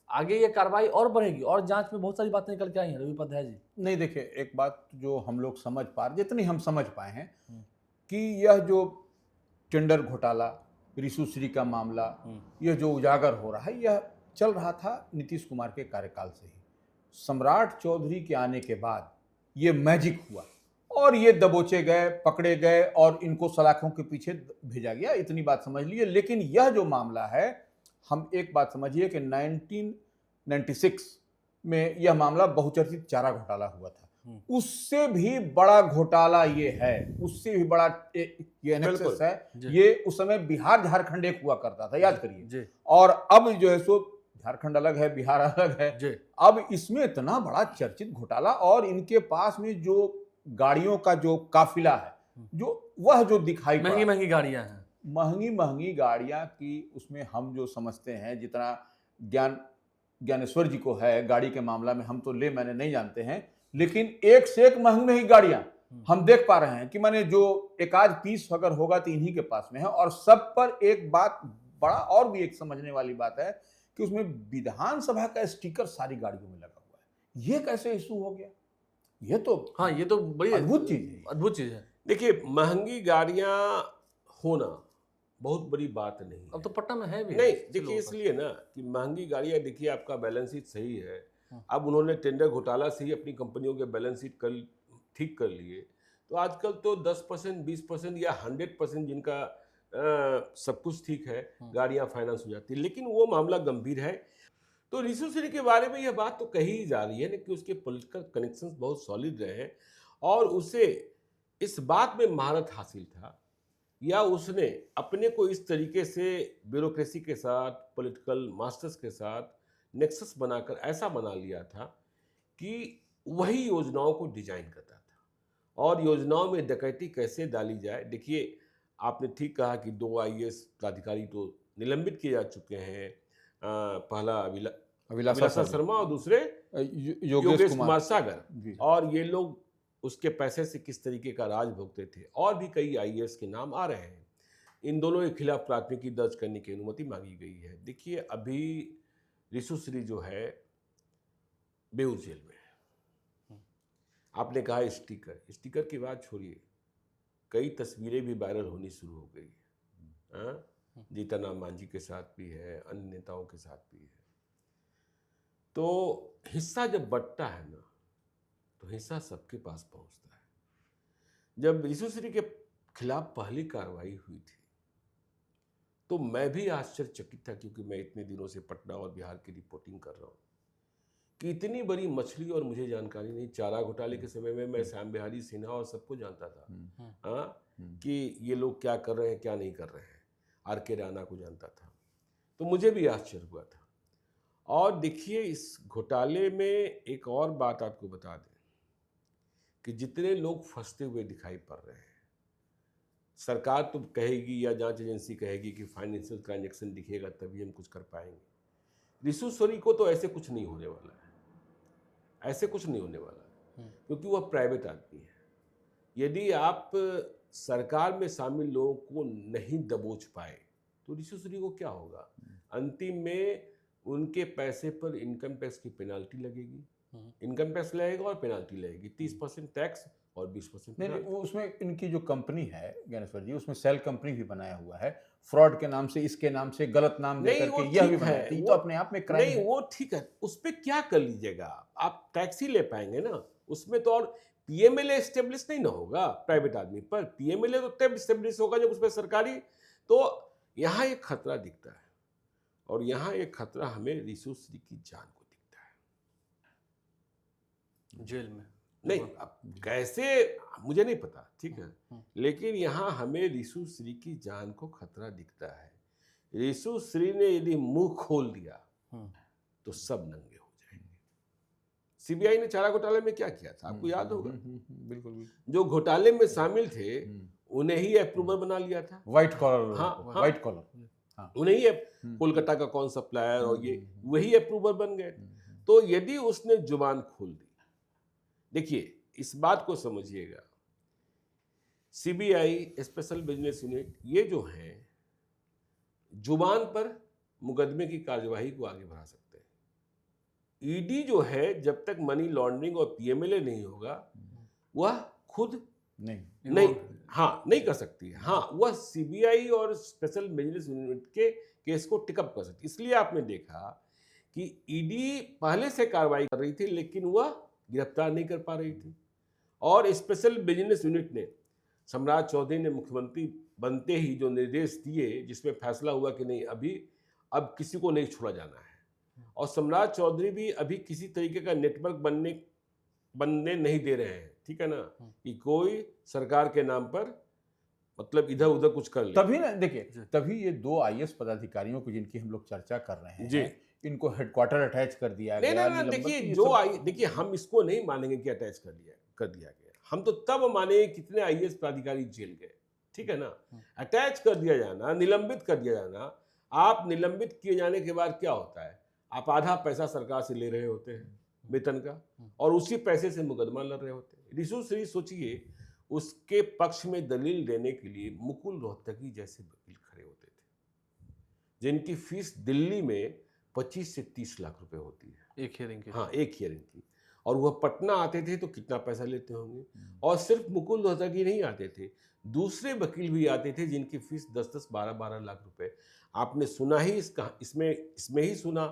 आगे ये कार्रवाई और बढ़ेगी और जांच में बहुत सारी बातें निकल के आई हैं। रवि उपाध्याय जी, नहीं, देखिए, एक बात जो हम लोग समझ पा रहे, जितनी हम समझ पाए हैं कि यह जो टेंडर घोटाला, ऋषुश्री का मामला, यह जो उजागर हो रहा है, यह चल रहा था नीतीश कुमार के कार्यकाल से ही। सम्राट चौधरी के आने के बाद ये मैजिक हुआ और ये दबोचे गए, पकड़े गए और इनको सलाखों के पीछे भेजा गया। इतनी बात समझ लीजिए। लेकिन यह जो मामला है, हम एक बात समझिए कि 1996 में यह मामला बहुचर्चित चारा घोटाला हुआ था। उससे भी बड़ा घोटाला ये है, उससे भी बड़ा ये एनेक्सस है। ये उस समय बिहार झारखंड एक हुआ करता था, याद करिए। और अब जो है सो झारखंड अलग है, बिहार अलग है। अब इसमें इतना बड़ा चर्चित घोटाला और इनके पास में जो गाड़ियों का जो काफिला है, जो दिखाई महंगी महंगी गाड़ियां हैं, महंगी गाड़ियां की, उसमें हम जो समझते हैं जितना ज्ञानेश्वर जी को है गाड़ी के मामला में, हम तो ले मैंने नहीं जानते हैं, लेकिन एक से एक महंगी गाड़ियां हम देख पा रहे हैं कि माने जो एक आध पीस अगर होगा तो इन्हीं के पास में है। और सब पर एक बात बड़ा और भी एक समझने वाली बात है कि उसमें विधानसभा का स्टिकर सारी गाड़ियों में लगा हुआ है। ये कैसे इशू हो गया? ये तो हाँ, ये तो बड़ी अद्भुत चीज है। देखिए, महंगी गाड़ियां होना बहुत बड़ी बात नहीं है। अब तो पटना में है भी नहीं, देखिए इसलिए ना कि महंगी गाड़ियां, देखिए आपका बैलेंस शीट सही है। अब उन्होंने टेंडर घोटाला से ही अपनी कंपनियों के बैलेंस शीट ठीक कर लिए। तो आजकल तो 10%, 20% या 100% जिनका सब कुछ ठीक है, गाड़ियां फाइनेंस हो जाती है। लेकिन वो मामला गंभीर है। तो ऋषुश्री के बारे में यह बात तो कही जा रही है ना कि उसके पॉलिटिकल कनेक्शंस बहुत सॉलिड रहे हैं और उसे इस बात में महारत हासिल था, या उसने अपने को इस तरीके से ब्यूरोक्रेसी के साथ, पॉलिटिकल मास्टर्स के साथ नेक्सस बनाकर ऐसा बना लिया था कि वही योजनाओं को डिजाइन करता था और योजनाओं में डकैती कैसे डाली जाए। देखिए, आपने ठीक कहा कि 2 आईएएस पदाधिकारी तो निलंबित किए जा चुके हैं। पहला अभिलाषा शर्मा और दूसरे योगेश कुमार सागर। और ये लोग उसके पैसे से किस तरीके का राज भोगते थे। और भी कई आईएएस के नाम आ रहे हैं। इन दोनों के खिलाफ प्राथमिकी दर्ज करने की अनुमति मांगी गई है। देखिए, अभी ऋषुश्री जो है बेऊर जेल में है। आपने कहा स्टिकर की बात छोड़िए, कई तस्वीरें भी वायरल होनी शुरू हो गई। जीतनराम मांझी के साथ भी है, अन्य नेताओं के साथ भी है। तो हिस्सा जब बंटता है ना, तो हिस्सा सबके पास पहुंचता है। जब ऋषुश्री के खिलाफ पहली कार्रवाई हुई थी तो मैं भी आश्चर्यचकित था, क्योंकि मैं इतने दिनों से पटना और बिहार की रिपोर्टिंग कर रहा हूँ कि इतनी बड़ी मछली और मुझे जानकारी नहीं। चारा घोटाले के समय में मैं श्याम बिहारी सिन्हा और सबको जानता था, हाँ, कि ये लोग क्या कर रहे हैं क्या नहीं कर रहे हैं। आर के राणा को जानता था, तो मुझे भी आश्चर्य हुआ था। और देखिए, इस घोटाले में एक और बात आपको बता दें कि जितने लोग फंसते हुए दिखाई पड़ रहे हैं, सरकार तो कहेगी या जांच एजेंसी कहेगी कि फाइनेंशियल ट्रांजैक्शन दिखेगा तभी हम कुछ कर पाएंगे। रिशु सोनी को तो ऐसे कुछ नहीं होने वाला है, ऐसे कुछ नहीं होने वाला है, क्योंकि वह प्राइवेट आदमी है। यदि आप सरकार में शामिल लोगों को नहीं दबोच पाए तो रिशु सोनी को क्या होगा? अंतिम में उनके पैसे पर इनकम टैक्स की पेनाल्टी लगेगी, इनकम टैक्स लगेगा और पेनाल्टी लगेगी, 30% टैक्स और 20% नहीं, वो उसमें इनकी जो कंपनी है ज्ञानेश्वर जी, उसमें सेल कंपनी भी बनाया हुआ है, फ्रॉड के नाम से, इसके नाम से गलत नाम दे करके यह भी बनाया है। तो अपने आप में क्राइम नहीं, वो ठीक है, उस पर क्या कर लीजिएगा आप टैक्स ही ले पाएंगे ना उसमें तो। और पीएमएलए एस्टेब्लिश नहीं ना होगा प्राइवेट आदमी पर, पीएमएलए तो तब एस्टेब्लिश होगा जब उसमें सरकारी। तो यहाँ एक खतरा दिखता है, और यहाँ एक खतरा हमें रिशु श्री की जान को दिखता है जेल में। नहीं, अब कैसे मुझे नहीं पता, ठीक है, लेकिन यहाँ हमें रिशु श्री की जान को खतरा दिखता है। रिशु श्री ने यदि मुंह खोल दिया तो सब नंगे हो जाएंगे। सीबीआई ने चारा घोटाले में क्या किया था आपको याद होगा? बिल्कुल। जो घोटाले में शामिल थे उन्हें ही अप्रूवर बना लिया था, व्हाइट कॉलर। हाँ, व्हाइट कॉलर, उन्हें ही कोलकाता का कौन सप्लायर और ये वही अप्रूवर बन गए। तो यदि उसने जुबान खोल दी, देखिए इस बात को समझिएगा, सीबीआई, स्पेशल बिजनेस यूनिट, ये जो हैं जुबान पर मुकदमे की कार्यवाही को आगे बढ़ा सकते हैं। ईडी जो है, जब तक मनी लॉन्ड्रिंग और पीएमएलए नहीं होगा वह खुद नहीं कर सकती है। हाँ, वह सीबीआई और स्पेशल बिजनेस यूनिट के केस को टिकअप कर सकती। इसलिए आपने देखा कि ईडी पहले से कार्रवाई कर रही थी लेकिन वह गिरफ्तार नहीं कर पा रही थी, और स्पेशल बिजनेस यूनिट ने, सम्राट चौधरी ने मुख्यमंत्री बनते ही जो निर्देश दिए, जिसमें फैसला हुआ कि नहीं, अब किसी को नहीं छोड़ा जाना है, और सम्राट चौधरी भी अभी किसी तरीके का नेटवर्क बनने नहीं दे रहे हैं, ठीक है ना, कि कोई सरकार के नाम पर मतलब इधर उधर कुछ कर ले। तभी ना देखिए, तभी ये 2 आईएएस पदाधिकारियों की जिनकी हम लोग चर्चा कर रहे हैं जी, इनको हेडक्वार्टर अटैच कर दिया गया। नहीं, देखिए हम इसको नहीं मानेंगे कि अटैच कर दिया गया। हम तो तब मानेंगे कितने आईएएस पदाधिकारी जेल गए, ठीक है ना। अटैच कर दिया जाना, निलंबित कर दिया जाना, आप निलंबित किए जाने के बाद क्या होता है, आप आधा पैसा सरकार से ले रहे होते हैं वेतन का, और उसी पैसे से मुकदमा लड़ रहे होते हैं। रिशु श्री सोचिए, उसके पक्ष में दलील देने के लिए मुकुल रोहतगी जैसे वकील खड़े होते थे, जिनकी फीस दिल्ली में 25 से 30 लाख रुपए होती है एक हियरिंग की। हाँ, एक हियरिंग की। और वह पटना आते थे तो कितना पैसा लेते होंगे। और सिर्फ मुकुल रोहतगी नहीं आते थे, दूसरे वकील भी आते थे जिनकी फीस 10-10, 12-12 लाख रुपए। आपने सुना ही इसमें ही सुना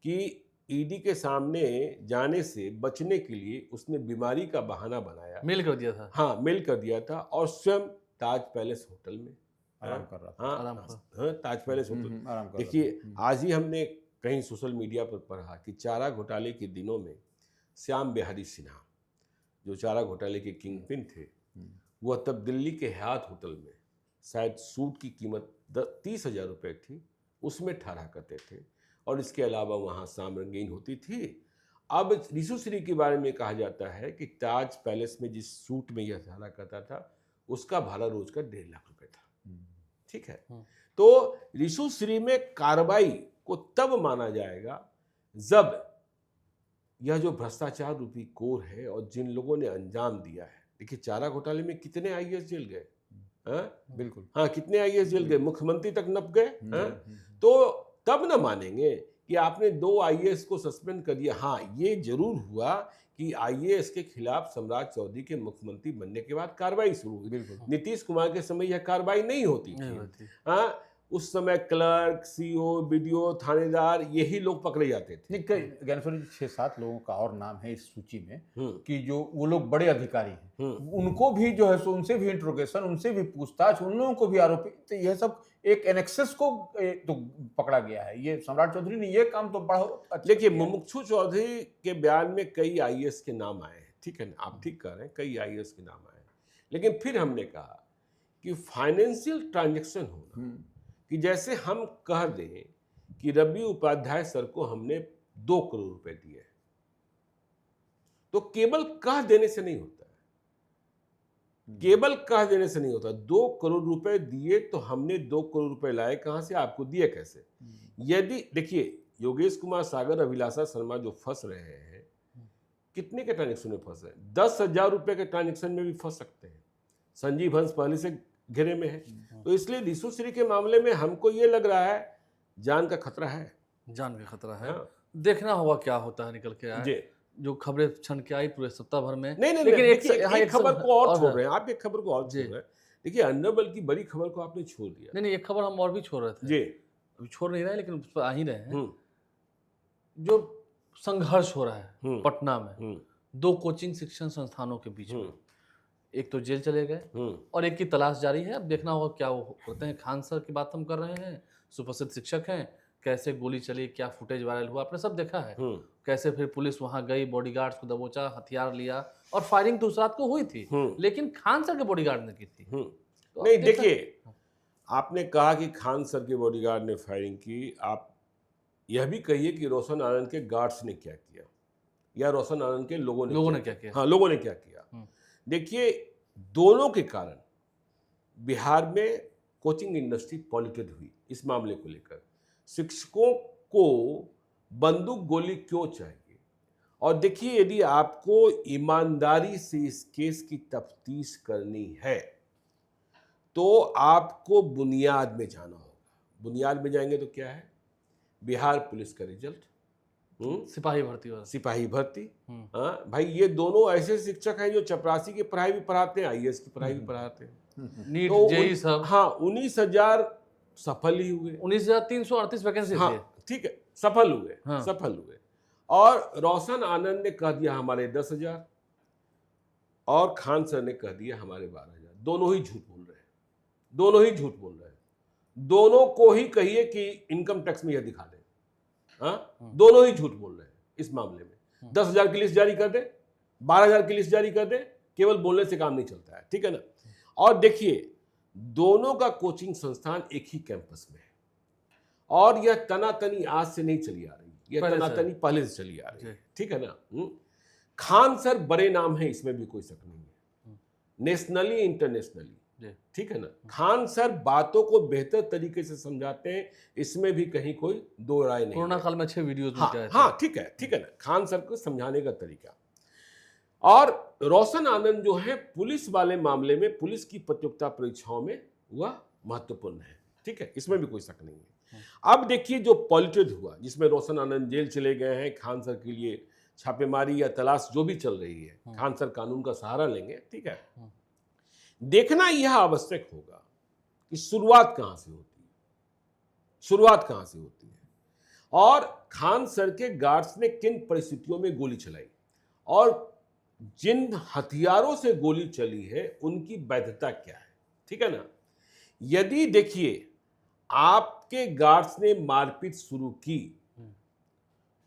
कि ईडी के सामने जाने से बचने के लिए उसने बीमारी का बहाना बनाया, मेल कर दिया था। हाँ, मेल कर दिया था, और स्वयं ताज पैलेस होटल में आराम कर रहा था। हाँ, ताज पैलेस होटल आराम कर। देखिए, आज ही हमने कहीं सोशल मीडिया पर पढ़ा कि चारा घोटाले के दिनों में श्याम बिहारी सिन्हा, जो चारा घोटाले के किंग पिन थे, वह तब दिल्ली के हयात होटल में शायद सूट की कीमत 30,000 रुपये थी, उसमें ठहरा करते थे, और इसके अलावा वहाँ शाम रंगीन होती थी। अब रिशु श्री के बारे में कहा जाता है कि ताज पैलेस में जिस सूट में यह ठहरा करता था उसका भाड़ा रोज का 1.5 लाख रुपए था, ठीक है। तो रिशु श्री में कार्रवाई को तब माना जाएगा जब यह जो भ्रष्टाचार रूपी कोर है और जिन लोगों ने अंजाम दिया है। देखिए, चारा घोटाले में कितने आईएएस जेल गए, बिल्कुल, हाँ, कितने आईएएस जेल गए, मुख्यमंत्री तक नप गए। तो तब न मानेंगे कि आपने 2 आईएएस को सस्पेंड कर दिया। हाँ, ये जरूर हुआ कि आईएएस के खिलाफ सम्राट चौधरी के मुख्यमंत्री बनने के बाद कार्रवाई शुरू हुई। नीतीश कुमार के समय यह कार्रवाई नहीं होती थी। हाँ, उस समय क्लर्क, सीओ, बीडीओ, थानेदार, यही लोग पकड़े जाते थे। ज्ञानेश्वर जी, 6-7 लोगों का और नाम है इस सूची में कि जो वो लोग बड़े अधिकारी हैं, उनको भी जो है सो उनसे भी इंट्रोगेशन, उनसे भी पूछताछ, उन लोगों को भी आरोपी। तो यह सब एक एनेक्सस को तो पकड़ा गया है। ये सम्राट चौधरी ने ये काम तो बड़ा अच्छा देखिए, किया है। मुमुक्षु चौधरी के बयान में कई आईएएस के नाम आए हैं, ठीक है ना, आप ठीक कह रहे हैं, कई आईएएस के नाम आए हैं। लेकिन फिर हमने कहा कि फाइनेंशियल ट्रांजैक्शन होना, कि जैसे हम कह दें कि रवि उपाध्याय सर को हमने 2 करोड़ रुपए दिए, तो केवल कह देने से नहीं होता है, केवल कह देने से नहीं होता। 2 करोड़ रुपए दिए तो हमने 2 करोड़ रुपए लाए कहां से, आपको दिए कैसे? यदि देखिए, योगेश कुमार सागर, अभिलाषा शर्मा जो फंस रहे हैं, कितने के ट्रांजेक्शन में फंस रहे हैं? 10,000 रुपए के ट्रांजेक्शन में भी फंस सकते हैं। संजीव हंस पहले से घेरे में है, तो इसलिए ऋषुश्री के मामले में हमको ये लग रहा है जान का खतरा है। जान का खतरा है। हाँ। देखना होगा क्या होता है निकल के आए। जी। जो खबरें छन के आई पूरे सप्ताह भर में। नहीं, लेकिन एक खबर को और छोड़ है। रहे हैं आप, एक खबर को और छोड़ रहे हैं। देखिए, अन्नबल की बड़ी खबर को आपने छोड़ दिया। नहीं, एक खबर हम और भी छोड़ रहे थे। जी। अभी छोड़ नहीं रहे, लेकिन उस पर आ ही रहे हैं। हम्म, जो संघर्ष हो रहा है हम्म, पटना में हम्म, 2 कोचिंग शिक्षण संस्थानों के बीच में, हम्म, एक तो जेल चले गए हम्म, और एक की तलाश जारी है। अब देखना होगा क्या वो होते हैं। खान सर की बात हम कर रहे हैं, सुप्रसिद्ध शिक्षक हैं। कैसे गोली चली, क्या फुटेज वायरल हुआ, आपने सब देखा है। हम्म, कैसे फिर पुलिस वहां गई, बॉडीगार्ड्स को दबोचा, हथियार लिया और फायरिंग तो उस रात को हुई थी, लेकिन खान सर के बॉडीगार्ड ने की थी। तो अब नहीं, देखा- देखिए, आपने कहा कि खान सर के बॉडीगार्ड ने फायरिंग की, आप यह भी कहिए कि रोशन आनंद के गार्ड्स ने क्या किया, या रोशन आनंद के लोगों ने क्या किया। हाँ, लोगों ने क्या किया। देखिए, दोनों के कारण बिहार में कोचिंग इंडस्ट्री पॉल्यूटेड हुई। इस मामले को लेकर शिक्षकों को बंदूक गोली क्यों चाहिए? और देखिए, यदि आपको ईमानदारी से इस केस की तफ्तीश करनी है तो आपको बुनियाद में जाना होगा। बुनियाद में जाएंगे तो क्या है? बिहार पुलिस का रिजल्ट, सिपाही भर्ती वाला। सिपाही भर्ती। हाँ भाई, ये दोनों ऐसे शिक्षक हैं जो चपरासी की पढ़ाई भी पढ़ाते हैं, आईएएस की पढ़ाई भी पढ़ाते हैं। नीट, तो जेई सब। हाँ, 19,000 सफल ही हुए। 19,338 वैकेंसी थी। हाँ, ठीक है, सफल हुए। हाँ। सफल हुए। और रोशन आनंद ने कह दिया हमारे 10,000, और खान सर ने कह दिया हमारे 12,000। दोनों ही झूठ बोल रहे हैं, दोनों ही झूठ बोल रहे हैं। दोनों को ही कहिए कि इनकम टैक्स में यह दिखा दें। हाँ, दोनों ही झूठ बोल रहे हैं इस मामले में। 10,000 की लिस्ट जारी कर दे, 12,000 की लिस्ट जारी कर दे, केवल बोलने से काम नहीं चलता है, ठीक है ना। और देखिए, दोनों का कोचिंग संस्थान एक ही कैंपस में है, और यह तनातनी आज से नहीं चली आ रही, यह पहले से। तनातनी पहले से चली आ रही है, जी। ठीक है ना। खान सर बड़े नाम है, इसमें भी कोई शक नहीं है, नेशनली इंटरनेशनली, जी। ठीक है ना। खान सर बातों को बेहतर तरीके से समझाते हैं, इसमें भी कहीं कोई दो राय नहीं कोरोना है। काल में अच्छे वीडियोज में हाँ, क्या है। हाँ, ठीक है, ठीक है ना। खान सर को समझाने का तरीका। और रोशन आनंद जो है, पुलिस वाले मामले में, पुलिस की प्रतियोगिता परीक्षाओं में वह महत्वपूर्ण है, ठीक है, इसमें भी कोई शक नहीं है। अब देखिए, जो पॉलिटेड हुआ, जिसमें रोशन आनंद जेल चले गए हैं, खान सर के लिए छापेमारी या तलाश जो भी चल रही है, खान सर कानून का सहारा लेंगे, ठीक है। देखना यह आवश्यक होगा कि शुरुआत कहां से होती है, शुरुआत कहां से होती है, और खान सर के गार्ड्स ने किन परिस्थितियों में गोली चलाई, और जिन हथियारों से गोली चली है उनकी वैधता क्या है, ठीक है ना। यदि देखिए, आपके गार्ड्स ने मारपीट शुरू की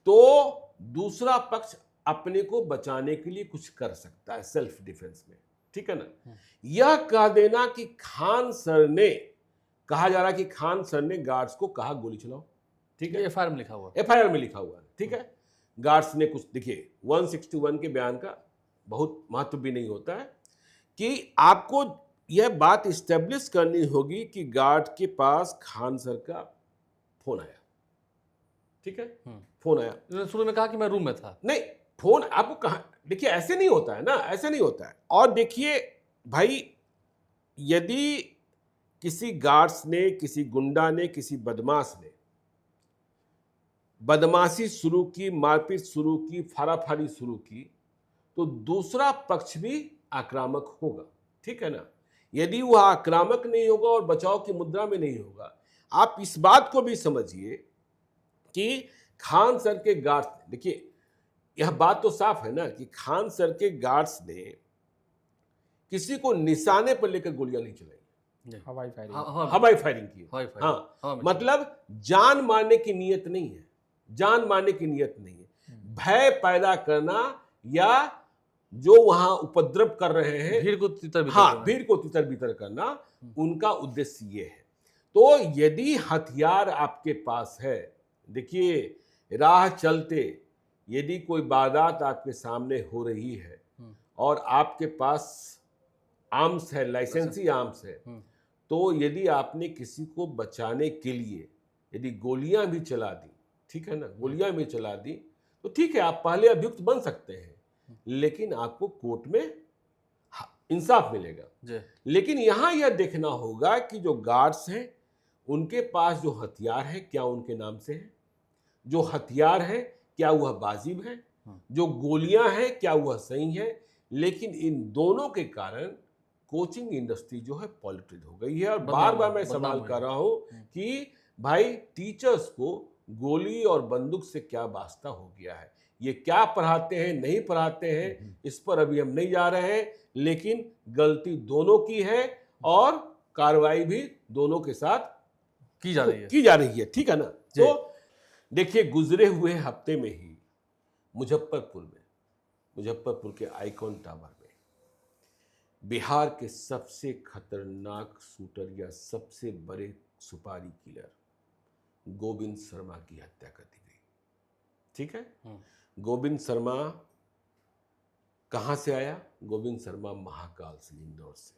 तो दूसरा पक्ष अपने को बचाने के लिए कुछ कर सकता है, सेल्फ डिफेंस में, ठीक है ना। यह कह देना कि खान सर ने, कहा जा रहा कि खान सर ने गार्ड्स को कहा गोली चलाओ, ठीक है, एफआईआर में लिखा हुआ। एफआईआर में लिखा हुआ है, ठीक है। गार्ड्स ने कुछ, देखिए 161 के बयान का बहुत महत्व भी नहीं होता है, कि आपको यह बात इस्टेब्लिश करनी होगी कि गार्ड के पास खान सर का फोन आया, ठीक है, फोन आया। उन्होंने शुरू में कहा कि मैं रूम में था। नहीं, फोन आपको कहा, देखिए ऐसे नहीं होता है ना, ऐसे नहीं होता है। और देखिए भाई, यदि किसी गार्ड्स ने, किसी गुंडा ने, किसी बदमाश ने बदमाशी शुरू की, मारपीट शुरू की, फाराफारी शुरू की, तो दूसरा पक्ष भी आक्रामक होगा, ठीक है ना। यदि वह आक्रामक नहीं होगा और बचाव की मुद्रा में नहीं होगा, आप इस बात को भी समझिए कि खान सर के गार्ड्स, देखिए यह बात तो साफ है ना कि खान सर के गार्ड्स ने किसी को निशाने पर लेकर गोलियां नहीं चलाई, जी। हवाई फायरिंग। हवाई फायरिंग की। हवाई फायरिंग। हाँ, हवा में मतलब जान मारने की नीयत नहीं है, जान मारने की नीयत नहीं है, भय पैदा करना या जो वहां उपद्रव कर रहे हैं, भीड़ को तितर बितर हाँ, करना। भीड़ को तितर बितर करना, उनका उद्देश्य ये है। तो यदि हथियार आपके पास है, देखिए राह चलते यदि कोई वारदात आपके सामने हो रही है और आपके पास आर्म्स है, लाइसेंसी आर्म्स है, तो यदि आपने किसी को बचाने के लिए यदि गोलियां भी चला दी, ठीक है ना, गोलियां भी चला दी, तो ठीक है, आप पहले अभियुक्त बन सकते हैं, लेकिन आपको कोर्ट में इंसाफ मिलेगा। जी। लेकिन यहां यह देखना होगा कि जो गार्ड्स हैं उनके पास जो हथियार है क्या उनके नाम से है, जो हथियार है क्या वह वाजिब है, जो गोलियां हैं क्या वह सही है। लेकिन इन दोनों के कारण कोचिंग इंडस्ट्री जो है पॉलिटिक हो गई है। और बार बार मैं सवाल कर रहा हूं कि भाई टीचर्स को गोली और बंदूक से क्या वास्ता हो गया है, ये क्या पढ़ाते हैं नहीं पढ़ाते हैं इस पर अभी हम नहीं जा रहे हैं, लेकिन गलती दोनों की है और कार्रवाई भी दोनों के साथ की जा रही है। की जा रही है, ठीक है ना। तो देखिए गुजरे हुए हफ्ते में ही मुजफ्फरपुर के आइकॉन टावर में बिहार के सबसे खतरनाक शूटर या सबसे बड़े सुपारी किलर गोविंद शर्मा की हत्या कर दी गई, ठीक है। गोविंद शर्मा कहां से आया? गोविंद शर्मा महाकाल से, इंदौर से।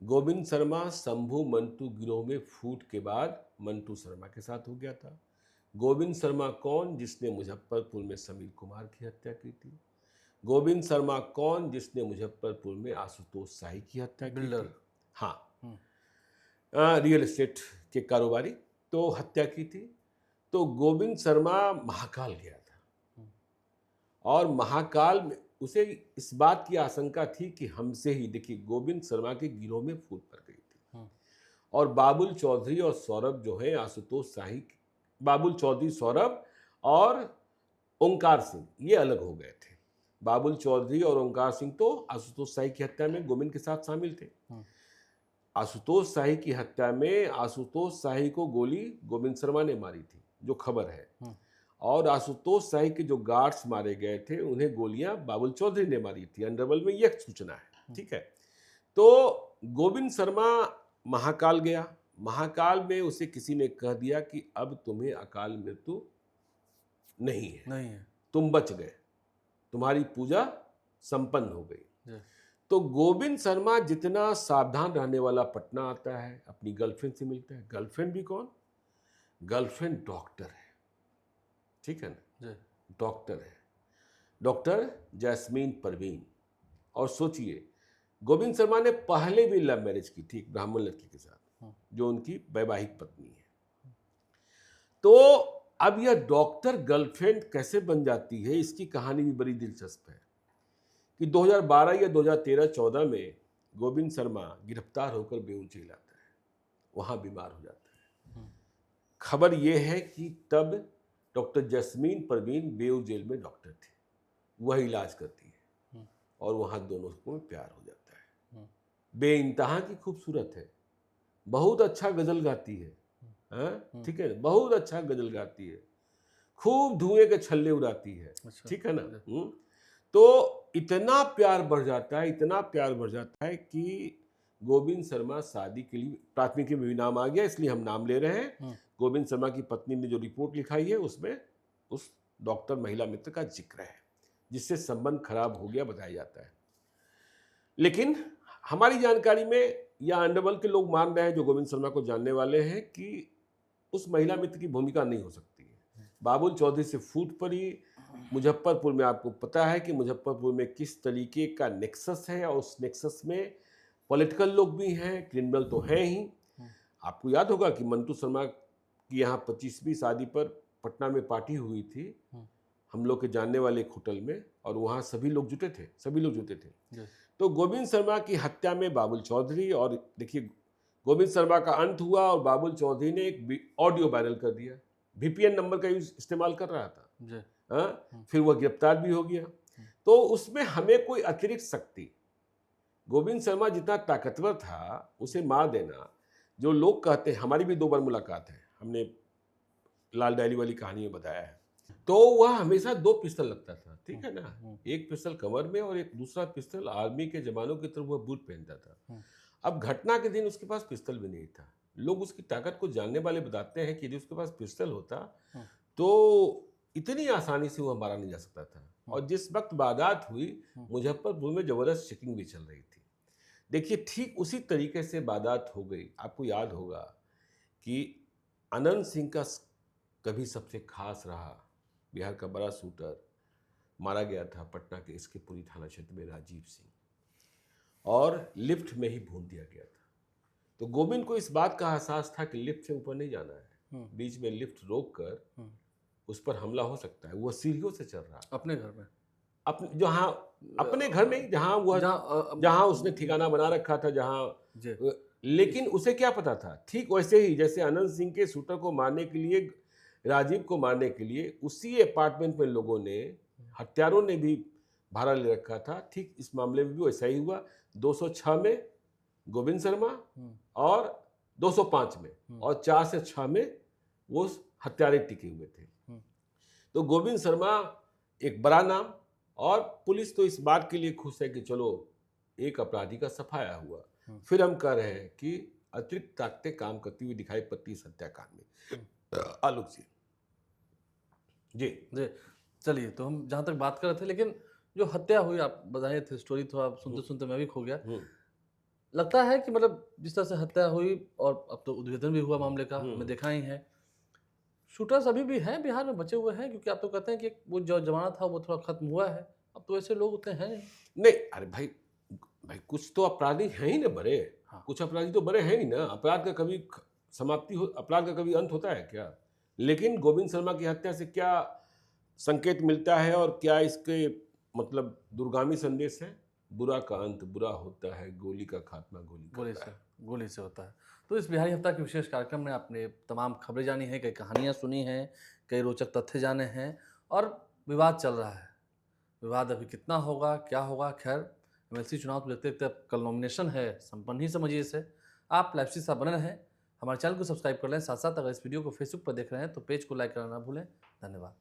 गोविंद शर्मा शंभू मंटू गिरोह में फूट के बाद मंटू शर्मा के साथ हो गया था। गोविंद शर्मा कौन? जिसने मुजफ्फरपुर में समीर कुमार की हत्या की थी। गोविंद शर्मा कौन? जिसने मुजफ्फरपुर में आशुतोष शाही की हत्या की बिल्डर। थी। हाँ, रियल एस्टेट के कारोबारी, तो हत्या की थी। तो गोविंद शर्मा महाकाल गया था और महाकाल में उसे इस बात की आशंका थी कि हमसे ही, देखिए गोविंद शर्मा के गिरोह में फूट पड़ गई थी और बाबुल चौधरी और सौरभ जो है आशुतोष शाही, बाबुल चौधरी सौरभ और ओंकार सिंह ये अलग हो गए थे। बाबुल चौधरी और ओंकार सिंह तो आशुतोष शाही की हत्या में गोविंद के साथ शामिल थे। आशुतोष शाही की हत्या में आशुतोष शाही को गोली गोविंद शर्मा ने मारी थी, जो खबर है, और आशुतोष शाही के जो गार्ड्स मारे गए थे उन्हें गोलियां बाबुल चौधरी ने मारी थी। अंडरवर्ल्ड में यह सूचना है, ठीक है। तो गोविंद शर्मा महाकाल गया। महाकाल में उसे किसी ने कह दिया कि अब तुम्हें अकाल मृत्यु नहीं है, तुम बच गए, तुम्हारी पूजा संपन्न हो गई। तो गोविंद शर्मा जितना सावधान रहने वाला पटना आता है, अपनी गर्लफ्रेंड से मिलता है। गर्लफ्रेंड भी कौन? गर्लफ्रेंड डॉक्टर है, ठीक है ना, डॉक्टर है, डॉक्टर जैस्मीन परवीन। और सोचिए गोविंद शर्मा ने पहले भी लव मैरिज की थी एक ब्राह्मण लड़की के साथ, जो उनकी वैवाहिक पत्नी है। तो अब यह डॉक्टर गर्लफ्रेंड कैसे बन जाती है, इसकी कहानी भी बड़ी दिलचस्प है कि 2012 या 2013-14 में गोविंद शर्मा गिरफ्तार होकर बेऊर जेल आता है, वहां बीमार हो जाता है। खबर यह है कि तब डॉक्टर जैस्मीन परवीन बेऊर जेल में डॉक्टर थे, वह इलाज करती है और वहां दोनों को प्यार हो जाता है। बेइंतहा की खूबसूरत है, बहुत अच्छा गजल गाती है, ठीक है, बहुत अच्छा गजल गाती है, खूब धुएं के छल्ले उड़ाती है, ठीक है ना। तो इतना प्यार बढ़ जाता है, इतना प्यार बढ़ जाता है कि गोविंद शर्मा शादी के लिए, प्राथमिकी में भी नाम आ गया इसलिए हम नाम ले रहे हैं, गोविंद शर्मा की पत्नी ने जो रिपोर्ट लिखाई है उसमें उस डॉक्टर महिला मित्र का जिक्र है, जिससे संबंध खराब हो गया बताया जाता है। लेकिन हमारी जानकारी में या अंडरवर्ल्ड के लोग मान रहे हैं, जो गोविंद शर्मा को जानने वाले हैं, कि उस महिला मित्र की भूमिका नहीं हो सकती है। बाबुल चौधरी से फूट पड़ी। मुजफ्फरपुर में आपको पता है कि मुजफ्फरपुर में किस तरीके का नेक्सस है, और उस नेक्सस में पॉलिटिकल लोग भी हैं, क्रिमिनल तो हैं ही। आपको याद होगा कि मंटू शर्मा की यहाँ 25वीं शादी पर पटना में पार्टी हुई थी, हम लोग के जानने वाले एक होटल में, और वहाँ सभी लोग जुटे थे। तो गोविंद शर्मा की हत्या में बाबुल चौधरी, और देखिए गोविंद शर्मा का अंत हुआ और बाबुल चौधरी ने एक ऑडियो वायरल कर दिया, VPN नंबर का यूज इस्तेमाल कर रहा था, फिर वह गिरफ्तार भी हो गया। तो उसमें हमें कोई अतिरिक्त शक्ति गोविंद शर्मा जितना ताकतवर था उसे मार देना, जो लोग कहते हैं, हमारी भी 2 बार मुलाकात है, हमने लाल डायरी वाली कहानी में बताया है, तो वह हमेशा 2 पिस्टल लगता था, ठीक है ना, एक पिस्टल कमर में और एक दूसरा पिस्टल आर्मी के जवानों की तरह वह बूट पहनता था। अब घटना के दिन उसके पास पिस्टल भी नहीं था। लोग उसकी ताकत को जानने वाले बताते हैं कि यदि उसके पास पिस्टल होता तो इतनी आसानी से वह मारा नहीं जा सकता था। और जिस वक्त वारदात हुई, मुजफ्फरपुर में जबरदस्त चेकिंग भी चल रही थी। देखिए, ठीक उसी तरीके से वारदात हो गई। आपको याद होगा कि अनंत सिंह का कभी सबसे खास रहा, बिहार का बड़ा शूटर मारा गया था पटना के इसके पुरी थाना क्षेत्र में, राजीव सिंह, और लिफ्ट में ही भून दिया गया था। तो गोविंद को इस बात का एहसास था कि लिफ्ट से ऊपर नहीं जाना है, बीच में लिफ्ट रोक कर उस पर हमला हो सकता है। वो सीढ़ियों से चल रहा, अपने घर में, अपने घर में जहां उसने ठिकाना बना रखा था, लेकिन उसे क्या पता था, ठीक वैसे ही जैसे अनंत सिंह के शूटर को मारने के लिए, राजीव को मारने के लिए उसी अपार्टमेंट में लोगों ने, हत्यारों ने भी भाड़ा ले रखा था, ठीक इस मामले में भी वैसा ही हुआ। 206 में गोविंद शर्मा और 205 में और 4 से 6 में वो हत्यारे टिके हुए थे। तो गोविंद शर्मा एक बड़ा नाम, और पुलिस तो इस बात के लिए खुश है कि चलो एक अपराधी का सफाया हुआ। फिर हम कह रहे हैं कि अतिरिक्त ताकतें काम करती हुई दिखाई पड़ती इस हत्याकांड में। आलोक जी जी, चलिए, तो हम जहाँ तक बात कर रहे थे, लेकिन जो हत्या हुई, आप बताए थे स्टोरी, थोड़ा सुनते सुनते मैं भी खो गया। लगता है कि मतलब जिस तरह से हत्या हुई, और अब तो उद्भेदन भी हुआ मामले का, हमें देखा ही है, शूटर्स अभी भी हैं बिहार में, बचे हुए हैं, क्योंकि आप तो कहते हैं कि वो जो जमाना था वो थोड़ा खत्म हुआ है, अब तो ऐसे लोग उतने हैं नहीं। अरे भाई कुछ तो अपराधी हैं ही ना बड़े। कुछ अपराधी तो बड़े हैं ही ना। अपराध का कभी समाप्ति हो, अपराध का कभी अंत होता है क्या? लेकिन गोविंद शर्मा की हत्या से क्या संकेत मिलता है और क्या इसके मतलब दूरगामी संदेश है? बुरा का अंत बुरा होता है, गोली का खात्मा गोली से होता है। तो इस बिहारी हफ्ता के विशेष कार्यक्रम में आपने तमाम खबरें जानी हैं, कई कहानियां सुनी हैं, कई रोचक तथ्य जाने हैं, और विवाद चल रहा है। विवाद अभी कितना होगा, क्या होगा, खैर एमएलसी चुनाव तो देखते देखते अब कल नॉमिनेशन है, संपन्न ही समझिए इसे। आप लाइव साथ बने रहें, हमारे चैनल को सब्सक्राइब कर लें। साथ साथ अगर इस वीडियो को फेसबुक पर देख रहे हैं तो पेज को लाइक करना ना भूलें। धन्यवाद।